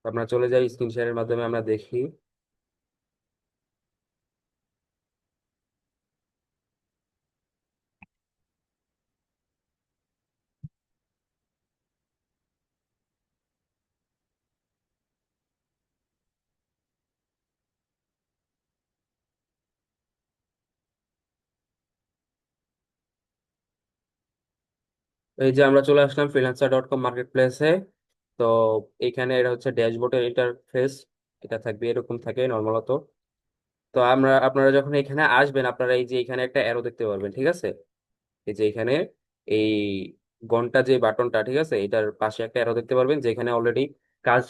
আমরা চলে যাই স্ক্রিন শেয়ারের মাধ্যমে আমরা দেখি। এই যে আমরা চলে আসলাম freelancer.com মার্কেট প্লেসে। তো এখানে এটা হচ্ছে ড্যাশবোর্ডের ইন্টারফেস। এটা থাকবে, এরকম থাকে নর্মালত। তো আপনারা যখন এখানে আসবেন, আপনারা এই যে এখানে একটা অ্যারো দেখতে পারবেন, ঠিক আছে? এই যে এখানে এই ঘন্টা যে বাটনটা, ঠিক আছে, এটার পাশে একটা অ্যারো দেখতে পারবেন যেখানে অলরেডি কাজ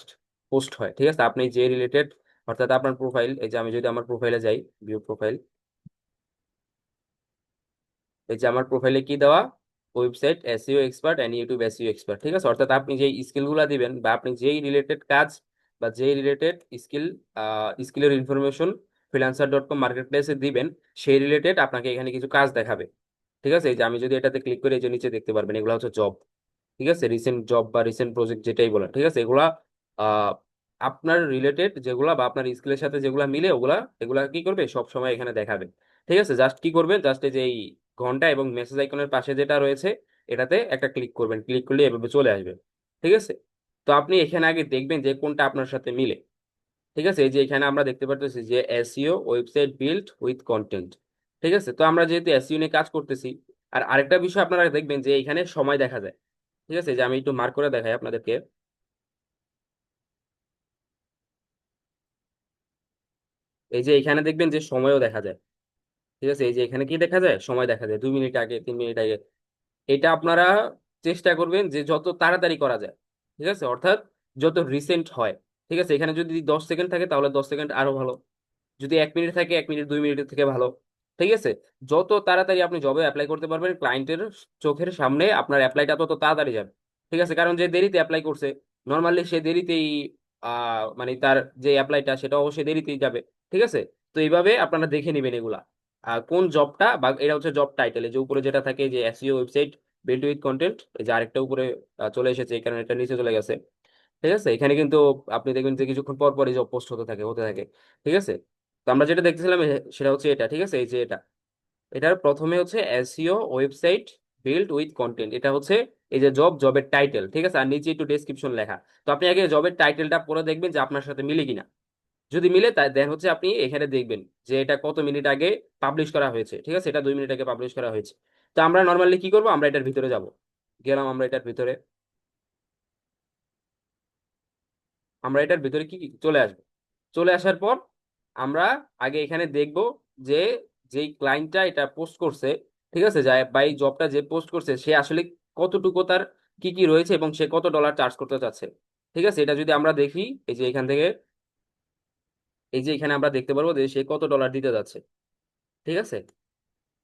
পোস্ট হয়, ঠিক আছে? আপনি যে রিলেটেড, অর্থাৎ আপনার প্রোফাইল, এই যে আমি যদি আমার প্রোফাইলে যাই, ভিউ প্রোফাইল, এই যে আমার প্রোফাইলে কি দেওয়া, website SEO expert and YouTube SEO expert, ঠিক আছে? অর্থাৎ আপনি যে স্কিলগুলো দিবেন বা আপনি যেই রিলেটেড কাজ বা যেই রিলেটেড স্কিল, স্কিলের ইনফরমেশন freelancer.com মার্কেট প্লেসে দিবেন, সেই রিলেটেড আপনাকে এখানে কিছু কাজ দেখাবে, ঠিক আছে? এই যে আমি যদি এটাতে ক্লিক করে এই যে নিচে দেখতে পারবেন, এগুলো হচ্ছে জব, ঠিক আছে? রিসেন্ট জব বা রিসেন্ট প্রজেক্ট যেটাই বলেন, ঠিক আছে? এগুলা আহ, আপনার রিলেটেড যেগুলা বা আপনার স্কিলের সাথে যেগুলা মিলে ওগুলা, এগুলা কি করবে সব সময় এখানে দেখাবে, ঠিক আছে? জাস্ট কি করবেন, জাস্ট এই যে এই ঘন্টা এবং মেসেজ আইকনের পাশে যেটা রয়েছে এটাতে একটা ক্লিক করবেন, ক্লিক করলে এভাবে চলে আসবে, ঠিক আছে? তো আপনি এখানে আগে দেখবেন যে কোনটা আপনার সাথে মিলে, ঠিক আছে? এই যে এখানে আমরা দেখতে পারতেছি যে SEO website build with content, ঠিক আছে? তো আমরা যেহেতু এসইও নিয়ে কাজ করতেছি, আর আরেকটা বিষয় আপনারা দেখবেন যে এখানে সময় দেখা যায়, ঠিক আছে? যে আমি একটু মার্ক করে দেখাই আপনাদেরকে। এই যে এখানে দেখবেন যে সময়ও দেখা যায়, ঠিক আছে? এই যে এখানে কি দেখা যায়, সময় দেখা যায় 2 মিনিট আগে, 3 মিনিট আগে। এটা আপনারা চেষ্টা করবেন যে যত তাড়াতাড়ি করা যায়, ঠিক আছে? অর্থাৎ যত রিসেন্ট হয়, ঠিক আছে? এখানে যদি 10 সেকেন্ড থাকে তাহলে 10 সেকেন্ড আরো ভালো, যদি 1 মিনিট থাকে 1 মিনিট, 2 মিনিটের থেকে ভালো, ঠিক আছে? যত তাড়াতাড়ি আপনি জবে অ্যাপ্লাই করতে পারবেন ক্লায়েন্টের চোখের সামনে, আপনার অ্যাপ্লাইটা তত তাড়াতাড়ি যাবে, ঠিক আছে? কারণ যে দেরিতে অ্যাপ্লাই করছে, নর্মালি সে দেরিতেই মানে তার যে অ্যাপ্লাইটা সেটা অবশ্যই দেরিতেই যাবে, ঠিক আছে? তো এইভাবে আপনারা দেখে নেবেন এগুলা কোন জবটা, বা এটা হচ্ছে জব টাইটেল, যে উপরে যেটা থাকে যে SEO website build with content, এই যে আরেকটা উপরে চলে এসেছে, এই কারণে এটা নিচে চলে গেছে, ঠিক আছে? এখানে কিন্তু আপনি দেখবেন যে কিছুক্ষণ পর পরই জব পোস্ট হতে থাকে, ঠিক আছে? তো আমরা যেটা দেখতেছিলাম সেটা হচ্ছে এটা, ঠিক আছে? এই যে এটা, এটার প্রথমে হচ্ছে SEO website build with content, এটা হচ্ছে এই যে জবের টাইটেল, ঠিক আছে? আর নিচে একটু ডেসক্রিপশন লেখা। তো আপনি আগে জবের টাইটেলটা পড়ে দেখবেন যে আপনার সাথে মিলে কিনা। যদি মিলে তাই দেন হচ্ছে আপনি এখানে দেখবেন যে এটা কত মিনিট আগে পাবলিশ করা হয়েছে, ঠিক আছে? এটা 2 মিনিট আগে পাবলিশ করা হয়েছে। তো আমরা নর্মালি কি করবো, আমরা এটার ভিতরে যাব, গেলাম আমরা এটার ভিতরে, আমরা এটার ভিতরে কি চলে আসবো। চলে আসার পর আমরা আগে এখানে দেখব যে যেই ক্লায়েন্টটা এটা পোস্ট করছে, ঠিক আছে, যায় বা এই জবটা যে পোস্ট করছে সে আসলে কতটুকু তার কি কি রয়েছে এবং সে কত ডলার চার্জ করতে চাচ্ছে, ঠিক আছে? এটা যদি আমরা দেখি, এই যে এখান থেকে, এই যে এখানে আমরা দেখতে পারবো যে সে কত ডলার দিতে যাচ্ছে, ঠিক আছে?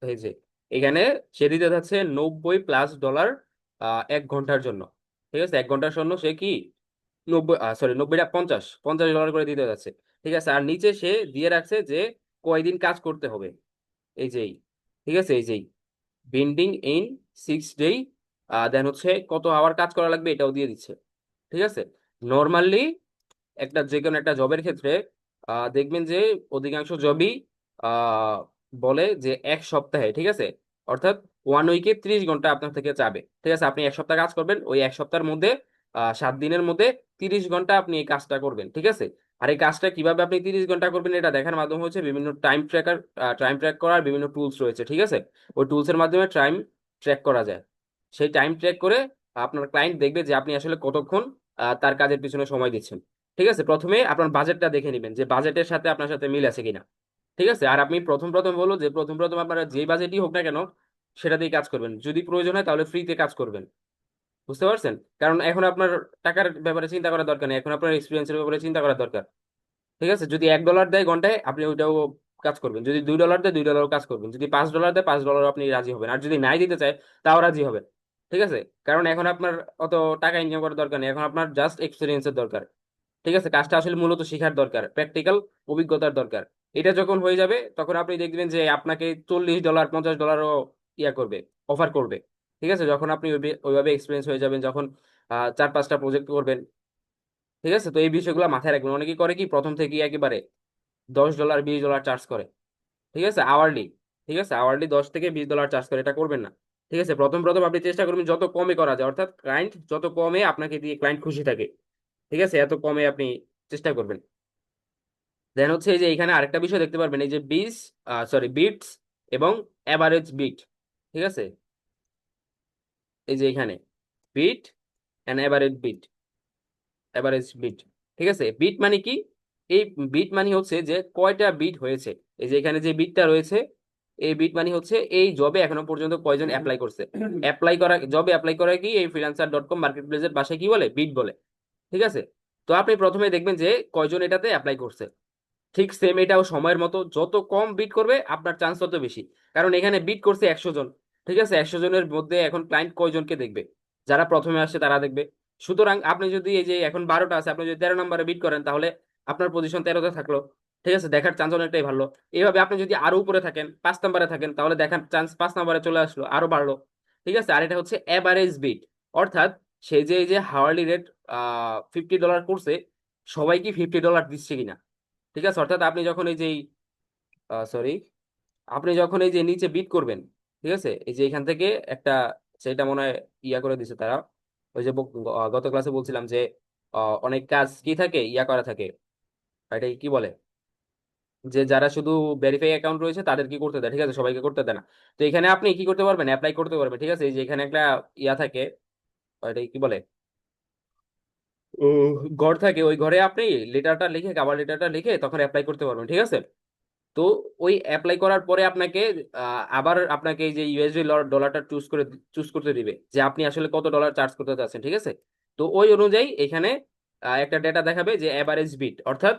এই যে এখানে সে দিতে যাচ্ছে 90+ ডলার 1 ঘন্টার জন্য, ঠিক আছে? 1 ঘন্টার জন্য সে কি 90, সরি 90টা 50 50 ডলার করে দিতে যাচ্ছে, ঠিক আছে? আর নিচে সে দিয়ে রাখছে যে কয়দিন কাজ করতে হবে, এই যেই, ঠিক আছে, এই যেই বেন্ডিং ইন 6 ডে, দেন হচ্ছে কত আওয়ার কাজ করা লাগবে এটাও দিয়ে দিচ্ছে, ঠিক আছে? নর্মালি একটা যে কোনো একটা জবের ক্ষেত্রে দেখবেন যে অধিকাংশ জবই আহ, বলে যে 1 সপ্তাহে, ঠিক আছে, অর্থাৎ 1 উইকে 30 ঘন্টা আপনার থেকে চাবে, ঠিক আছে? আপনি 1 সপ্তাহ কাজ করবেন, ওই 1 সপ্তাহের মধ্যে 7 দিনের মধ্যে 30 ঘন্টা আপনি এই কাজটা করবেন, ঠিক আছে? আর এই কাজটা কিভাবে আপনি 30 ঘন্টা করবেন এটা দেখার মাধ্যম হচ্ছে বিভিন্ন টাইম ট্র্যাক করার বিভিন্ন টুলস রয়েছে, ঠিক আছে? ওই টুলসের মাধ্যমে টাইম ট্র্যাক করা যায়। সেই টাইম ট্র্যাক করে আপনার ক্লায়েন্ট দেখবে যে আপনি আসলে কতক্ষণ তার কাজের পিছনে সময় দিচ্ছেন, ঠিক আছে? প্রথমে আপনার বাজেটটা দেখে নেবেন যে বাজেটের সাথে আপনার সাথে মিল আছে কিনা, ঠিক আছে? আর আপনি প্রথম প্রথম বলো যে প্রথম প্রথম আপনারা যেই বাজেটই হোক না কেন সেটা দিয়ে কাজ করবেন, যদি প্রয়োজন হয় তাহলে ফ্রিতে কাজ করবেন, বুঝতে পারছেন? কারণ এখন আপনার টাকার ব্যাপারে চিন্তা করার দরকার নেই, এখন আপনার এক্সপিরিয়েন্সের ব্যাপারে চিন্তা করার দরকার, ঠিক আছে? যদি 1 ডলার দেয় ঘন্টায় আপনি ওইটাও কাজ করবেন, যদি 2 ডলার দেয় 2 ডলারও কাজ করবেন, যদি 5 ডলার দেয় 5 ডলার আপনি রাজি হবেন, আর যদি নাই দিতে চায় তাও রাজি হবেন, ঠিক আছে? কারণ এখন আপনার অত টাকা ইনকাম করার দরকার নেই, এখন আপনার জাস্ট এক্সপিরিয়েন্সের দরকার, ঠিক আছে? কাজটা আসলে মূলত শেখার দরকার, প্র্যাকটিক্যাল অভিজ্ঞতার দরকার। এটা যখন হয়ে যাবে তখন আপনি দেখবেন যে আপনাকে 40 ডলার 50 ডলারও ইয়া করবে, অফার করবে, ঠিক আছে? যখন আপনি ওইভাবে এক্সপিরিয়েন্স হয়ে যাবেন, যখন 4-5টা প্রজেক্ট করবেন, ঠিক আছে, তো এই বিষয়গুলো মাথায় রাখবেন। অনেকে করে কি প্রথম থেকে একেবারে $10 $20 চার্জ করে, ঠিক আছে, আওয়ারলি। ঠিক আছে, আওয়ারলি $10 থেকে $20 চার্জ করে, এটা করবেন না। ঠিক আছে, প্রথম প্রথম আপনি চেষ্টা করবেন যত কমে করা যায়, অর্থাৎ ক্লায়েন্ট যত কমে আপনাকে দিয়ে ক্লায়েন্ট খুশি থাকে, ঠিক আছে, এত কমে আপনি চেষ্টা করবেন। দেন হচ্ছে এই যে এখানে আরেকটা বিষয় দেখতে পারবেন, এই যে বিটস এবং অ্যাভারেজ বিট। ঠিক আছে, এই যে এখানে বিট এন্ড অ্যাভারেজ বিট। ঠিক আছে, বিট মানে কি? এই বিট মানে হচ্ছে যে কয়টা বিট হয়েছে। এই যে এখানে যে বিটটা রয়েছে, এই বিট মানে হচ্ছে এই জবে এখনো পর্যন্ত কয়জন অ্যাপ্লাই করছে। জবে অ্যাপ্লাই করা কি এই freelancer.com মার্কেট প্লেসের ভাষায় কি বলে? বিট বলে। ঠিক আছে, তো আপনি প্রথমে দেখবেন যে কয়জন এটাতে অ্যাপ্লাই করছে। ঠিক সেম এটাও সময়ের মতো, যত কম বিট করবে আপনার চান্স তত বেশি। কারণ এখানে বিট করছে 100 জন। ঠিক আছে, 100 জনের মধ্যে এখন ক্লায়েন্ট কয়জনকে দেখবে? যারা প্রথমে আসছে তারা দেখবে। সুতরাং আপনি যদি এই যে এখন 12টা আছে, আপনি যদি 13 নম্বরে বিট করেন, তাহলে আপনার পজিশন 13তে থাকলো। ঠিক আছে, দেখার চান্স অনেকটাই ভালো। এইভাবে আপনি যদি আরো উপরে থাকেন, 5 নম্বরে থাকেন, তাহলে দেখার চান্স 5 নম্বরে চলে আসলো, আরো বাড়লো। ঠিক আছে, আর এটা হচ্ছে এভারেজ বিট, অর্থাৎ সে যে এই যে হাওয়ারলি রেট $50 করছে, সবাই কি $50 দিচ্ছে কিনা। ঠিক আছে, অর্থাৎ আপনি যখন এই যে নিচে বিট করবেন, ঠিক আছে, এই যে এখান থেকে একটা, সেটা মনে হয় ইয়া করে দিছে তারা। ওই যে গত ক্লাসে বলছিলাম যে অনেক কাজ কি থাকে, ইয়া করা থাকে, এটা কি বলে, যে যারা শুধু ভেরিফাই অ্যাকাউন্ট রয়েছে তাদের কি করতে দেয়, ঠিক আছে, সবাইকে করতে দেয় না। তো এখানে আপনি কি করতে পারবেন? অ্যাপ্লাই করতে পারবেন। ঠিক আছে, এই যে এখানে একটা ইয়া থাকে, এটা কি বলে, ও, ঘর থাকে, ওই ঘরে আপনি লেটারটা লিখে, কাভার লেটারটা লিখে তখন অ্যাপ্লাই করতে পারবেন। ঠিক আছে, তো ওই অ্যাপ্লাই করার পরে আপনাকে আবার আপনাকে এই যে ইউএসডি ডলারটা চুজ করতে দিবে যে আপনি আসলে কত ডলার চার্জ করতে চাচ্ছেন। ঠিক আছে, তো ওই অনুযায়ী এখানে একটা ডেটা দেখাবে যে এভারেজ বিট, অর্থাৎ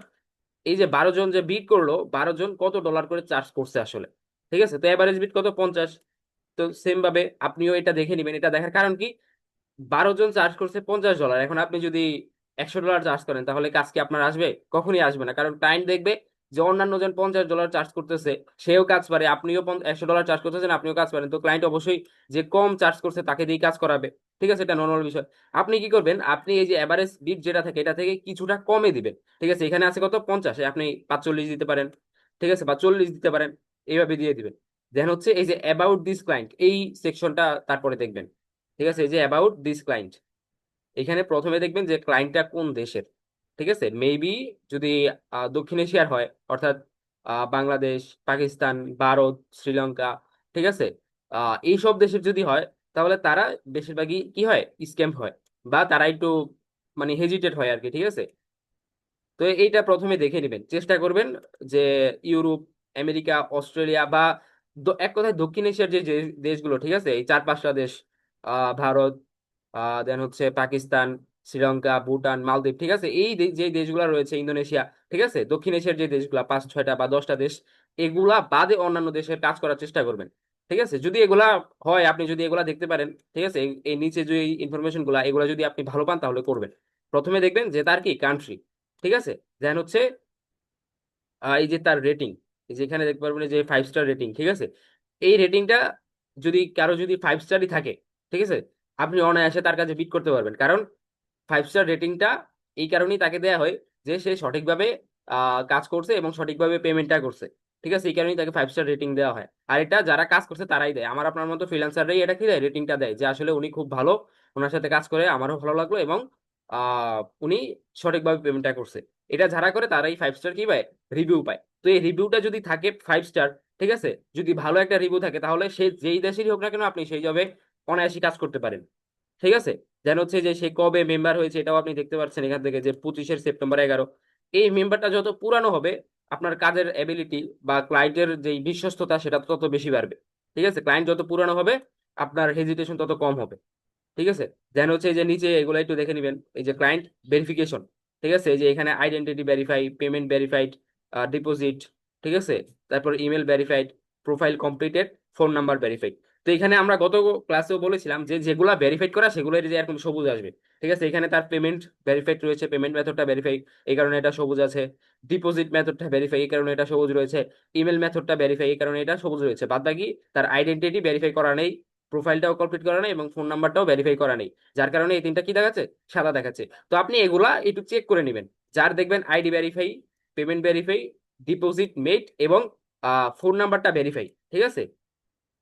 এই যে 12 জন যে বিট করলো, 12 জন কত ডলার করে চার্জ করছে আসলে। ঠিক আছে, তো এভারেজ বিট কত? 50। তো সেম ভাবে আপনিও এটা দেখে নেবেন। এটা দেখার কারণ কি, 12 জন চার্জ করছে $50, এখন আপনি যদি $100 চার্জ করেন, তাহলে কাজ কি আপনার আসবে? কখনই আসবে না। কারণ ক্লায়েন্ট দেখবে যে অন্যান্য জন $50 চার্জ করতেছে, সেও কাজ পারে, আপনিও $100 চার্জ করতেছেন, আপনিও কাজ পারেন, তো ক্লায়েন্ট অবশ্যই যে কম চার্জ করছে তাকে দিয়ে কাজ করাবে। ঠিক আছে, এটা নর্মাল বিষয়। আপনি কি করবেন, আপনি এই যে এভারেজ বিট যেটা থাকে এটা থেকে কিছুটা কমে দিবেন। ঠিক আছে, এখানে আছে কত? 50, আপনি 45 দিতে পারেন। ঠিক আছে, বা 40 দিতে পারেন, এইভাবে দিয়ে দিবেন। দেন হচ্ছে এই যে অ্যাবাউট দিস ক্লায়েন্ট, এই সেকশনটা তারপরে দেখবেন। ঠিক আছে, এই যে অ্যাবাউট দিস ক্লায়েন্ট, এখানে প্রথমে দেখবেন যে ক্লায়েন্টটা কোন দেশের। ঠিক আছে, মেবি যদি দক্ষিণ এশিয়ার হয়, অর্থাৎ বাংলাদেশ, পাকিস্তান, ভারত, শ্রীলঙ্কা, ঠিক আছে, এইসব দেশের যদি হয়, তাহলে তারা বেশিরভাগই কি হয়, স্ক্যাম হয়, বা তারা একটু মানে হেজিটেট হয় আর কি। ঠিক আছে, তো এইটা প্রথমে দেখে নেবেন, চেষ্টা করবেন যে ইউরোপ, আমেরিকা, অস্ট্রেলিয়া, বা এক কথায় দক্ষিণ এশিয়ার যে যে দেশগুলো, ঠিক আছে, এই 4-5টা দেশ, ভারত, দেন হচ্ছে পাকিস্তান, শ্রীলঙ্কা, ভুটান, মালদ্বীপ, ঠিক আছে, এই যে দেশগুলো রয়েছে, ইন্দোনেশিয়া, ঠিক আছে, দক্ষিণ এশিয়ার যে দেশগুলা 5-6টা বা 10টা দেশ, এগুলা বাদে অন্যান্য দেশের কাজ করার চেষ্টা করবেন। ঠিক আছে, যদি এগুলা হয়, আপনি যদি এগুলা দেখতে পারেন, ঠিক আছে, এই নিচে যে ইনফরমেশন গুলা, এগুলা যদি আপনি ভালো পান তাহলে করবেন। প্রথমে দেখবেন যে তার কি কান্ট্রি। ঠিক আছে, দেন হচ্ছে এই যে তার রেটিং, এই যে এখানে দেখতে পারবেন যে 5 স্টার রেটিং। ঠিক আছে, এই রেটিংটা যদি কারো যদি 5 স্টারই থাকে, ঠিক আছে, আপনি অনায়াসে তার কাছে বিট করতে পারবেন। কারণ 5 স্টার রেটিংটা এই কারণেই তাকে দেয়া হয় যে সে সঠিকভাবে কাজ করছে এবং সঠিকভাবে পেমেন্টটা করছে। ঠিক আছে, এই কারণেই তাকে 5 স্টার রেটিং দেওয়া হয়। আর এটা যারা কাজ করছে তারাই দেয়, আমার আপনার মতো ফ্রিল্যান্সাররাই এটা কি দেয়, রেটিংটা দেয়, যে আসলে উনি খুব ভালো, ওনার সাথে কাজ করে আমারও ভালো লাগলো, এবং উনি সঠিকভাবে পেমেন্টটা করছে। এটা যারা করে তারাই 5 স্টার কি পায়, রিভিউ পায়। তো এই রিভিউটা যদি থাকে 5 স্টার, ঠিক আছে, যদি ভালো একটা রিভিউ থাকে, তাহলে সে যেই দেশেরই হোক না কেন, আপনি সেই জবে অনায়াসে কাজ করতে পারেন। ঠিক আছে, যেন হচ্ছে যে সে কবে মেম্বার হয়েছে এটাও আপনি দেখতে পাচ্ছেন এখান থেকে, যে 25শে সেপ্টেম্বর 11। এই মেম্বারটা যত পুরানো হবে, আপনার কাজের এবিলিটি বা ক্লায়েন্টের যে বিশ্বস্ততা সেটা তত বেশি বাড়বে। ঠিক আছে, ক্লায়েন্ট যত পুরানো হবে, আপনার হেজিটেশন তত কম হবে। ঠিক আছে, দেন হচ্ছে এই যে নিচে এগুলো একটু দেখে নিবেন, এই যে ক্লায়েন্ট ভেরিফিকেশন। ঠিক আছে, এই যে এখানে identity verify, payment verified, deposit, ঠিক আছে, তারপর email verified, profile completed, phone number verified. তো এখানে আমরা গত ক্লাসেও বলেছিলাম যে যেগুলা ভেরিফাইড করা সেগুলো যে এরকম সবুজ আসবে। ঠিক আছে, এখানে তার পেমেন্ট ভেরিফাইড রয়েছে, পেমেন্ট মেথডটা ভেরিফাই, এই কারণে এটা সবুজ আছে। ডিপোজিট মেথডটা ভেরিফাই, এই কারণে এটা সবুজ রয়েছে। ইমেল মেথডটা ভেরিফাই, এই কারণে এটা সবুজ রয়েছে। বাদ বাকি তার আইডেন্টিটি ভেরিফাই করা নেই, প্রোফাইলটাও কমপ্লিট করা নেই এবং ফোন নাম্বারটাও ভেরিফাই করা নেই, যার কারণে এই তিনটা কি দেখাচ্ছে, সাদা দেখাচ্ছে। তো আপনি এগুলা একটু চেক করে নেবেন। যার দেখবেন ID verify, payment verify, deposit made এবং ফোন নাম্বারটা ভেরিফাই, ঠিক আছে।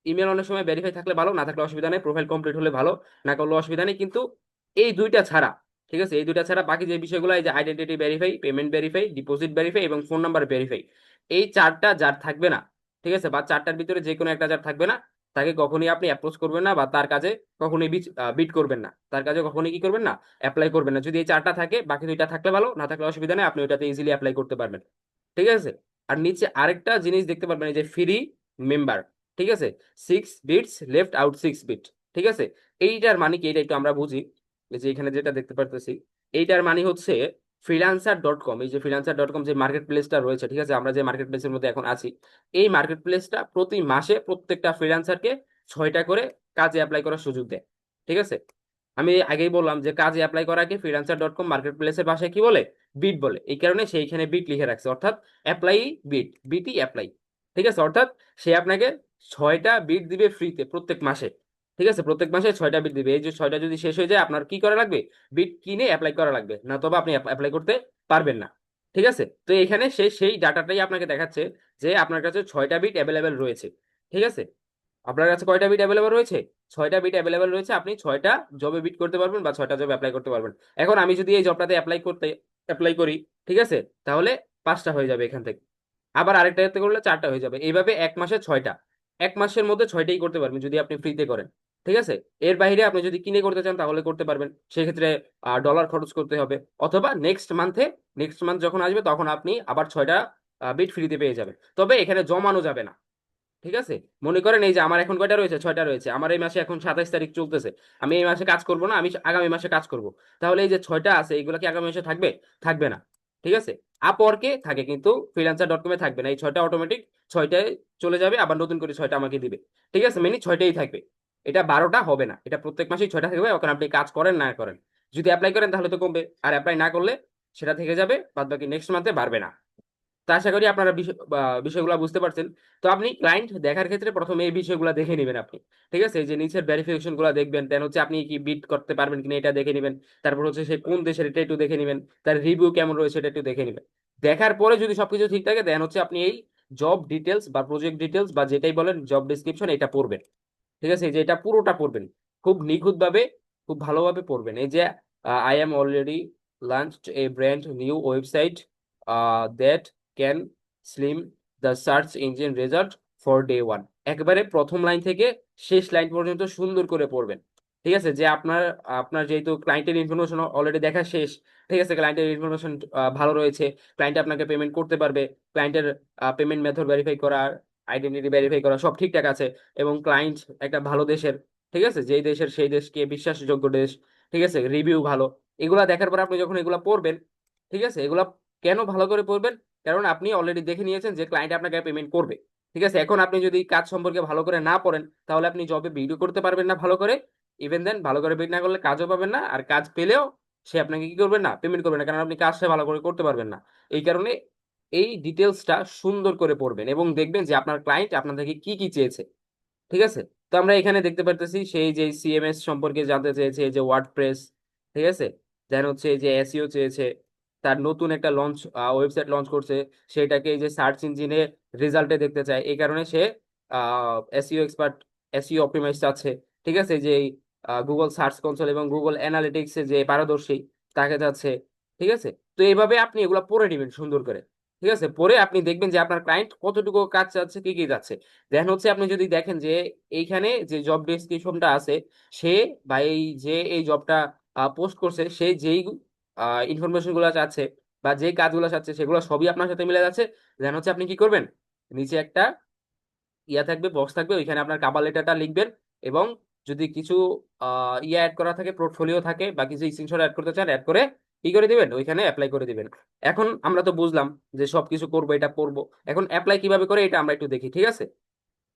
ইমেল অনেক সময় ভেরিফাই থাকলে ভালো, না থাকলে অসুবিধা নেই, প্রোফাইল কমপ্লিট হলে ভালো, না করলে অসুবিধা নেই। কিন্তু এই দুইটা ছাড়া, ঠিক আছে, এই দুইটা ছাড়া বাকি যে বিষয়গুলো, এই যে identity verify, payment verify, deposit verify এবং ফোন নাম্বার ভেরিফাই, এই চারটা যার থাকবে না, ঠিক আছে, বা চারটার ভিতরে যে কোনো একটা যার থাকবে না, তাকে কখনোই আপনি অ্যাপ্রোচ করবেন না, বা তার কাজে কখনোই বিট করবেন না, তার কাজে কখনোই কি করবেন না, অ্যাপ্লাই করবেন না। যদি এই চারটা থাকে, বাকি দুইটা থাকলে ভালো, না থাকলে অসুবিধা নেই, আপনি ওইটাতে ইজিলি অ্যাপ্লাই করতে পারবেন, ঠিক আছে। আর নিচে আরেকটা জিনিস দেখতে পারবেন, এই যে ফ্রি মেম্বার, ঠিক আছে, 6 বিটস লেফট আউট 6 বিট, ঠিক আছে। এইটার মানে কি, এটা একটু আমরা বুঝি। এই যে এখানে যেটা দেখতে পারতেছি, এইটার মানে হচ্ছে freelancer.com, এই যে freelancer.com যে মার্কেট প্লেসটা রয়েছে, ঠিক আছে, আমরা যে মার্কেট প্লেসের মধ্যে এখন আছি, এই মার্কেট প্লেসটা প্রতি মাসে প্রত্যেকটা ফ্রিল্যান্সারকে 6টা করে কাজে অ্যাপ্লাই করার সুযোগ দেয়, ঠিক আছে। আমি আগেই বললাম যে কাজে অ্যাপ্লাই করাকে freelancer.com মার্কেট প্লেসের ভাষায় কি বলে, বিট বলে। এই কারণে সেইখানে বিট লিখে রাখছে, অর্থাৎ অ্যাপ্লাই বিট, বিটি অ্যাপ্লাই, ঠিক আছে। অর্থাৎ সে আপনাকে 6টা বিট দিবে ফ্রিতে প্রত্যেক মাসে, ঠিক আছে, প্রত্যেক মাসে 6টা বিট দিবে। এই যে 6টা যদি শেষ হয়ে যায়, আপনার কি করা লাগবে, বিট কিনে অ্যাপ্লাই করা লাগবে, না তবে আপনি অ্যাপ্লাই করতে পারবেন না, ঠিক আছে। তো এখানে সে সেই ডাটাটাই আপনাকে দেখাচ্ছে যে আপনার কাছে 6টা বিট অ্যাভেলেবেল রয়েছে, ঠিক আছে। আপনার কাছে কয়টা বিট অ্যাভেলেবল রয়েছে, 6টা বিট অ্যাভেলেবল রয়েছে, আপনি 6টা জবে বিট করতে পারবেন বা 6টা জবে অ্যাপ্লাই করতে পারবেন। এখন আমি যদি এই জবটাতে অ্যাপ্লাই করি, ঠিক আছে, তাহলে 5টা হয়ে যাবে এখান থেকে, আবার আরেকটা এতে করলে 4টা হয়ে যাবে, এইভাবে এক মাসে 6টা, এক মাসের মধ্যে 6টাই করতে পারবেন যদি আপনি ফ্রিতে করেন, ঠিক আছে। এর বাইরে আপনি যদি কিনে করতে চান তাহলে করতে পারবেন, সেক্ষেত্রে ডলার খরচ করতে হবে, অথবা নেক্সট মান্থ যখন আসবে তখন আপনি আবার 6টা বিট ফ্রিতে পেয়ে যাবেন। তবে এখানে জমানো যাবে না, ঠিক আছে। মনে করেন এই যে আমার এখন কয়টা রয়েছে, 6টা রয়েছে, আমার এই মাসে এখন 27 তারিখ চলতেছে, আমি এই মাসে কাজ করব না, আমি আগামী মাসে কাজ করব, তাহলে এই যে 6টা আছে এইগুলো কি আগামী মাসে থাকবে, থাকবে না, ঠিক আছে। আপওয়ার্কে থাকে কিন্তু freelancer.com-এ থাকবে না, এই 6টা অটোমেটিক 6টায় চলে যাবে, আবার নতুন করে 6টা আমাকে দিবে, ঠিক আছে, মানে 6টাই থাকবে। এটা 12টা হবে না, এটা প্রত্যেক মাসেই 6টা থাকবে, ওখানে আপনি কাজ করেন না করেন। যদি অ্যাপ্লাই করেন তাহলে তো কমবে, আর অ্যাপ্লাই না করলে সেটা থেকে যাবে, বাদ বাকি নেক্সট মান্থে বাড়বে না। তো আশা করি আপনারা বিষয়গুলো বুঝতে পারছেন। তো আপনি ক্লায়েন্ট দেখার ক্ষেত্রে প্রথমে এই বিষয়গুলো দেখে নেবেন আপনি, ঠিক আছে। এই যে নিচের ভেরিফিকেশন গুলো দেখবেন, দেন হচ্ছে আপনি কি বিট করতে পারবেন কিনা এটা দেখে নেবেন, তারপর হচ্ছে সে কোন দেশের এটা একটু দেখে নেবেন, তার রিভিউ কেমন রয়েছে এটা একটু দেখে নেবেন। দেখার পরে যদি সবকিছু ঠিক থাকে, দেন হচ্ছে আপনি এই জব ডিটেলস বা প্রজেক্ট ডিটেলস বা যেটাই বলেন জব ডিসক্রিপশন, এটা পড়বেন, ঠিক আছে। এই যে এটা পুরোটা পড়বেন, খুব নিখুঁতভাবে, খুব ভালোভাবে পড়বেন। এই যে I am already launched A brand new website that can slim the search engine result for day 1, একবারে প্রথম লাইন থেকে শেষ লাইন পর্যন্ত সুন্দর করে পড়বেন, ঠিক আছে। যে আপনার আপনার যেহেতু ক্লায়েন্টের ইনফরমেশন অলরেডি দেখা শেষ, ঠিক আছে, ক্লায়েন্টের ইনফরমেশন ভালো রয়েছে, ক্লায়েন্ট আপনাকে পেমেন্ট করতে পারবে, ক্লায়েন্টের পেমেন্ট মেথড ভেরিফাই করা, আইডেন্টিটি ভেরিফাই করা সব ঠিকঠাক আছে, এবং ক্লায়েন্ট একটা ভালো দেশের, ঠিক আছে, যেই দেশের সেই দেশকে বিশ্বাসযোগ্য দেশ, ঠিক আছে, রিভিউ ভালো, এগুলা দেখার পর আপনি যখন এগুলা পড়বেন, ঠিক আছে, এগুলা কেন ভালো করে পড়বেন, কারণ আপনি অলরেডি দেখে নিয়েছেন যে ক্লায়েন্ট আপনাকে পেমেন্ট করবে, ঠিক আছে। এখন আপনি যদি কাজ সম্পর্কে ভালো করে না পড়েন, তাহলে আপনি জবে বিডও করতে পারবেন না ভালো করে, ইভেন দেন ভালো করে বিড না করলে কাজও পাবেন না, আর কাজ পেলেও সে আপনাকে কি করবেন না, পেমেন্ট করবে না, কারণ আপনি কাজটা ভালো করে করতে পারবেন না। এই কারণে এই ডিটেলসটা সুন্দর করে পড়বেন এবং দেখবেন যে আপনার ক্লায়েন্ট আপনার থেকে কি কি চেয়েছে, ঠিক আছে। তো আমরা এখানে দেখতে পারতেছি সেই যে সিএমএস সম্পর্কে জানতে চেয়েছে, এই যে ওয়ার্ডপ্রেস, ঠিক আছে, দেন হচ্ছে এই যে এসইও চেয়েছে, তার নতুন একটা ওয়েবসাইট লঞ্চ করছে, সেটাকে এই যে সার্চ ইঞ্জিনে রেজাল্টে দেখতে চায়, এই কারণে সে এসইও এক্সপার্ট, এসইও অপটিমাইজ আছে, ঠিক আছে, যে গুগল সার্চ কনসোল এবং গুগল অ্যানালিটিক্সে যে পারদর্শী তাকে যাচ্ছে, ঠিক আছে। তো এইভাবে আপনি এগুলো পড়ে নেবেন সুন্দর করে, ঠিক আছে, পরে আপনি দেখবেন যে আপনার ক্লায়েন্ট কতটুকু কাজ চাচ্ছে, কি কি যাচ্ছে। দেন হচ্ছে আপনি যদি দেখেন যে এইখানে যে জব ডেসক্রিপশনটা আছে, সে বা এই যে এই জবটা পোস্ট করছে, সে যেই ইনফরমেশন গুলো চাচ্ছে বা যে কাজগুলো চাচ্ছে সেগুলো সবই আপনার সাথে মিলে যাচ্ছে, দেন হচ্ছে আপনি কি করবেন, নিচে একটা ইয়া থাকবে, বক্স থাকবে, ওইখানে আপনার কাভার লেটারটা লিখবেন, এবং যদি কিছু ইয়া অ্যাড করা থাকে, পোর্টফোলিও থাকে বা কিছু স্ক্রিনশট অ্যাড করতে চান, অ্যাড করে কি করে দিবেন, ওইখানে অ্যাপ্লাই করে দিবেন। এখন আমরা তো বুঝলাম যে সবকিছু করবো, এটা করবো, এখন অ্যাপ্লাই কিভাবে করে এটা আমরা একটু দেখি, ঠিক আছে।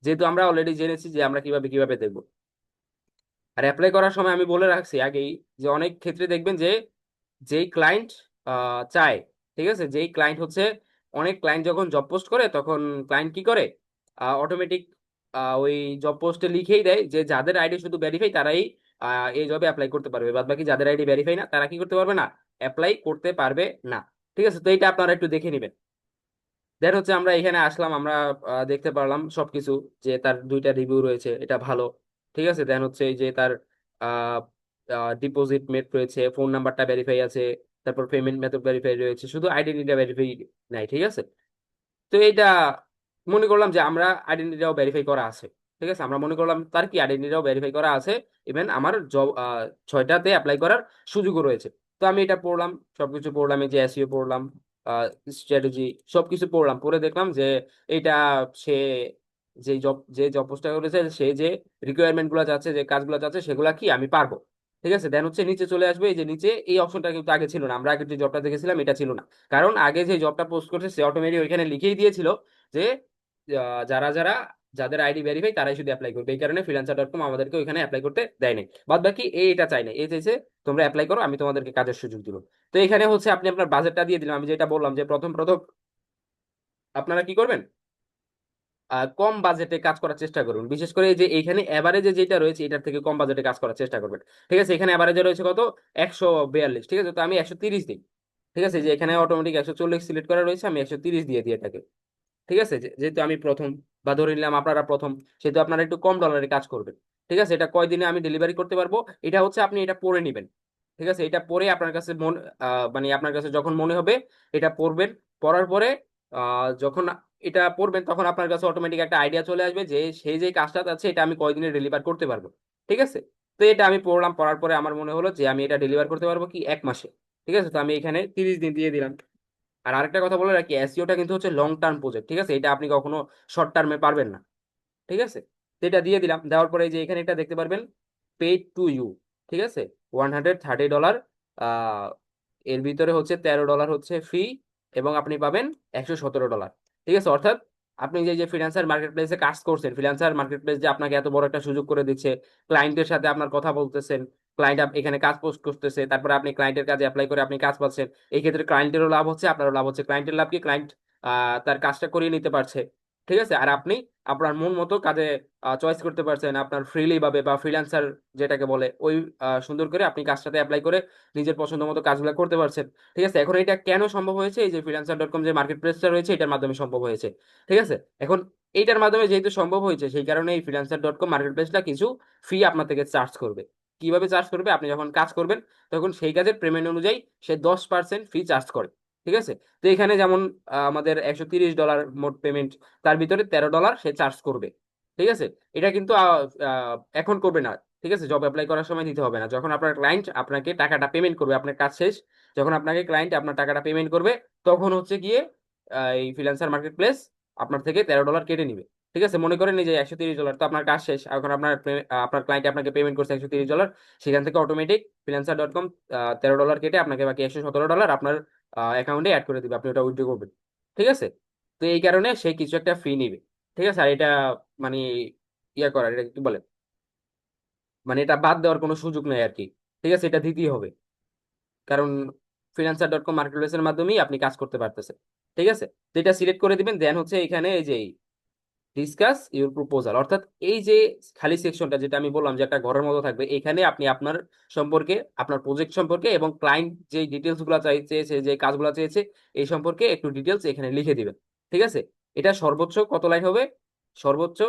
যেহেতু আমরা অলরেডি জেনেছি যে আমরা কিভাবে কিভাবে দেখবো, আর অ্যাপ্লাই করার সময় আমি বলে রাখছি আগেই যে অনেক ক্ষেত্রে দেখবেন যে যেই ক্লায়েন্ট চায়, ঠিক আছে, যেই ক্লায়েন্ট হচ্ছে, অনেক ক্লায়েন্ট যখন জব পোস্ট করে তখন ক্লায়েন্ট কি করে, অটোমেটিক ওই জব পোস্টে লিখেই দেয় যে যাদের আইডি শুধু ভেরিফাই তারাই এই জবে অ্যাপ্লাই করতে পারবে, বাদ বাকি যাদের আইডি ভেরিফাই না তারা কি করতে পারবে না, অ্যাপ্লাই করতে পারবে না। ঠিক আছে, তো এটা আপনারা একটু দেখে নেবেন। দেন হচ্ছে আমরা এখানে আসলাম, আমরা দেখতে পারলাম সবকিছু, যে তার দুইটা রিভিউ রয়েছে, এটা ভালো। ঠিক আছে, দেন হচ্ছে এই যে তার ডিপোজিট মেড রয়েছে, ফোন নাম্বারটা ভেরিফাই আছে, তারপর পেমেন্ট মেথড ভেরিফাই রয়েছে, শুধু আইডেন্টিটা ভেরিফাই নাই। ঠিক আছে, তো এইটা মনে করলাম যে আমরা আইডেন্টিটাও ভেরিফাই করা আছে। ঠিক আছে, আমরা মনে করলাম তার কি আইডেন্টিটাও ভেরিফাই করা আছে, ইভেন আমার জব 6টাতে অ্যাপ্লাই করার সুযোগও রয়েছে। তো আমি এটা পড়লাম, সবকিছু পড়লাম, এই যে এসইও পড়লাম, স্ট্র্যাটেজি সবকিছু পড়লাম, পরে দেখলাম যে এইটা সে যে জব পোস্টটা করেছে, সে যে রিকোয়ারমেন্ট গুলো যাচ্ছে, যে কাজগুলো যাচ্ছে, সেগুলা কি আমি পারবো। ঠিক আছে, দেন হচ্ছে নিচে চলে আসবে, এই যে নিচে এই অপশনটা কিন্তু আগে ছিল না, আমরা আগে যে জবটা দেখেছিলাম এটা ছিল না। কারণ আগে যে জবটা পোস্ট করছে সে অটোমেটিক ওইখানে লিখেই দিয়েছিল যে যারা যারা যাদের আইডি ভেরিফাই তারাই শুধু অ্যাপ্লাই করবে, এই কারণে freelancer.com আমাদেরকে ওইখানে অ্যাপ্লাই করতে দেয় নাই। বাদ বাকি এটা চাই না, এই চাইছে তোমরা অ্যাপ্লাই করো, আমি তোমাদেরকে কাজের সুযোগ দিব। তো এখানে হচ্ছে আপনি আপনার বাজেটটা দিয়ে দিলাম, আমি যেটা বললাম যে প্রথম প্রথম আপনারা কি করবেন, কম বাজেটে কাজ করার চেষ্টা করুন, বিশেষ করে এই যে এইখানে এভারেজে যেটা রয়েছে এটার থেকে কম বাজেটে কাজ করার চেষ্টা করবেন। ঠিক আছে, এখানে এভারেজে রয়েছে কত, 142। ঠিক আছে, তো আমি 130 দিই। ঠিক আছে, যে এখানে অটোমেটিক 140 সিলেক্ট করা রয়েছে, আমি 130 দিয়ে দিয়ে এটাকে। ঠিক আছে, যেহেতু আমি প্রথম, বা ধরে নিলাম আপনারা প্রথম, সেহেতু আপনারা একটু কম ডলারে কাজ করবেন। ঠিক আছে, এটা কয়দিনে আমি ডেলিভারি করতে পারবো, এটা হচ্ছে আপনি এটা পড়ে নেবেন। ঠিক আছে, এটা পড়ে আপনার কাছে মানে আপনার কাছে যখন মনে হবে এটা পড়বেন, পড়ার পরে যখন এটা পড়বেন তখন আপনার কাছে অটোমেটিক একটা আইডিয়া চলে আসবে যে সেই যে কাজটা আছে এটা আমি কয়দিনে ডেলিভার করতে পারবো। ঠিক আছে, তো এটা আমি পড়লাম, পড়ার পরে আমার মনে হলো যে আমি এটা ডেলিভার করতে পারবো কি 1 মাসে। ঠিক আছে, তো আমি এখানে 30 দিন দিয়ে দিলাম। আর আরেকটা কথা বলে রাখি, এসইওটা কিন্তু হচ্ছে লং টার্ম প্রজেক্ট। ঠিক আছে, এটা আপনি কখনো শর্ট টার্মে পারবেন না। ঠিক আছে, তো এটা দিয়ে দিলাম, দেওয়ার পরে এই যে এখানে এটা দেখতে পারবেন, পেইড টু ইউ। ঠিক আছে, $130। আহ এর ভিতরে হচ্ছে $13 হচ্ছে ফি, এবং আপনি পাবেন $117। ঠিক আছে, অর্থাৎ আপনি যে যে ফ্রিল্যান্সার মার্কেট প্লেসে কাজ করছেন, ফ্রিল্যান্সার মার্কেট প্লেস যে আপনাকে এত বড় একটা সুযোগ করে দিচ্ছে, ক্লায়েন্টের সাথে আপনার কথা বলতেছেন, ক্লায়েন্ট এখানে কাজ পোস্ট করতেছে, তারপরে আপনি ক্লায়েন্টের কাজে অ্যাপ্লাই করে আপনি কাজ পাচ্ছেন। এই ক্ষেত্রে ক্লায়েন্টেরও লাভ হচ্ছে, আপনারও লাভ হচ্ছে। ক্লায়েন্টের লাভ কি, ক্লায়েন্ট তার কাজটা করিয়ে নিতে পারছে। ঠিক আছে, আর আপনি আপনার মন মতো কাজে চয়েস করতে পারছেন, আপনার ফ্রিলি ভাবে, বা ফ্রিল্যান্সার যেটাকে বলে ওই সুন্দর করে আপনি কাজটাতে অ্যাপ্লাই করে নিজের পছন্দ মতো কাজগুলো করতে পারছেন। ঠিক আছে, এখন এটা কেন সম্ভব হয়েছে, এই যে freelancer.com যে মার্কেট প্লেসটা রয়েছে এটার মাধ্যমে সম্ভব হয়েছে। ঠিক আছে, এখন এইটার মাধ্যমে যেহেতু সম্ভব হয়েছে, সেই কারণে এই freelancer.com মার্কেট প্লেসটা কিছু ফি আপনার থেকে চার্জ করবে। কিভাবে চার্জ করবে, আপনি যখন কাজ করবেন তখন সেই কাজের পেমেন্ট অনুযায়ী সে 10% ফি চার্জ করে। ঠিক আছে, তো এখানে যেমন আমাদের $130 মোট পেমেন্ট, তার ভিতরে $13 সে চার্জ করবে। ঠিক আছে, এটা কিন্তু এখন করবে না। ঠিক আছে, জব অ্যাপ্লাই করার সময় দিতে হবে না, যখন আপনার ক্লায়েন্ট আপনাকে টাকাটা পেমেন্ট করবে, আপনার কাজ শেষ, যখন আপনাকে ক্লায়েন্ট আপনার টাকাটা পেমেন্ট করবে, তখন হচ্ছে গিয়ে এই ফ্রিল্যান্সার মার্কেট প্লেস আপনার থেকে $13 কেটে নিবে। ঠিক আছে, মনে করেন এই যে $130, তো আপনার কাজ শেষ, এখন আপনার ক্লায়েন্ট আপনাকে পেমেন্ট করছে $130, সেখান থেকে অটোমেটিক freelancer.com $13 কেটে আপনাকে বাকি $117 আপনার অ্যাকাউন্টে অ্যাড করে দিবে, আপনি ওটা উইথড্র করবেন। ঠিক আছে, তো এই কারণে সে কিছু একটা ফি নিবে। ঠিক আছে, আর এটা মানে ইয়া করার, এটা কি বলে, মানে এটা বাদ দেওয়ার কোনো সুযোগ নেই আর কি। ঠিক আছে, এটা দিতেই হবে, কারণ freelancer.com মার্কেট প্লেসের মাধ্যমেই আপনি কাজ করতে পারতেছেন। ঠিক আছে, তো এটা সিলেক্ট করে দিবেন, দেন হচ্ছে এখানে এই যে ডিসকাস ইউর প্রপোজাল, অর্থাৎ এই যে খালি সেকশনটা যেটা আমি বললাম যে একটা ঘরের মতো থাকবে, এখানে আপনি আপনার সম্পর্কে, আপনার প্রজেক্ট সম্পর্কে এবং ক্লায়েন্ট যে ডিটেলস গুলো চেয়েছে, যে কাজগুলো চেয়েছে, এই সম্পর্কে একটু ডিটেলস এখানে লিখে দিবেন। ঠিক আছে, এটা সর্বোচ্চ কত লাইন হবে, সর্বোচ্চ,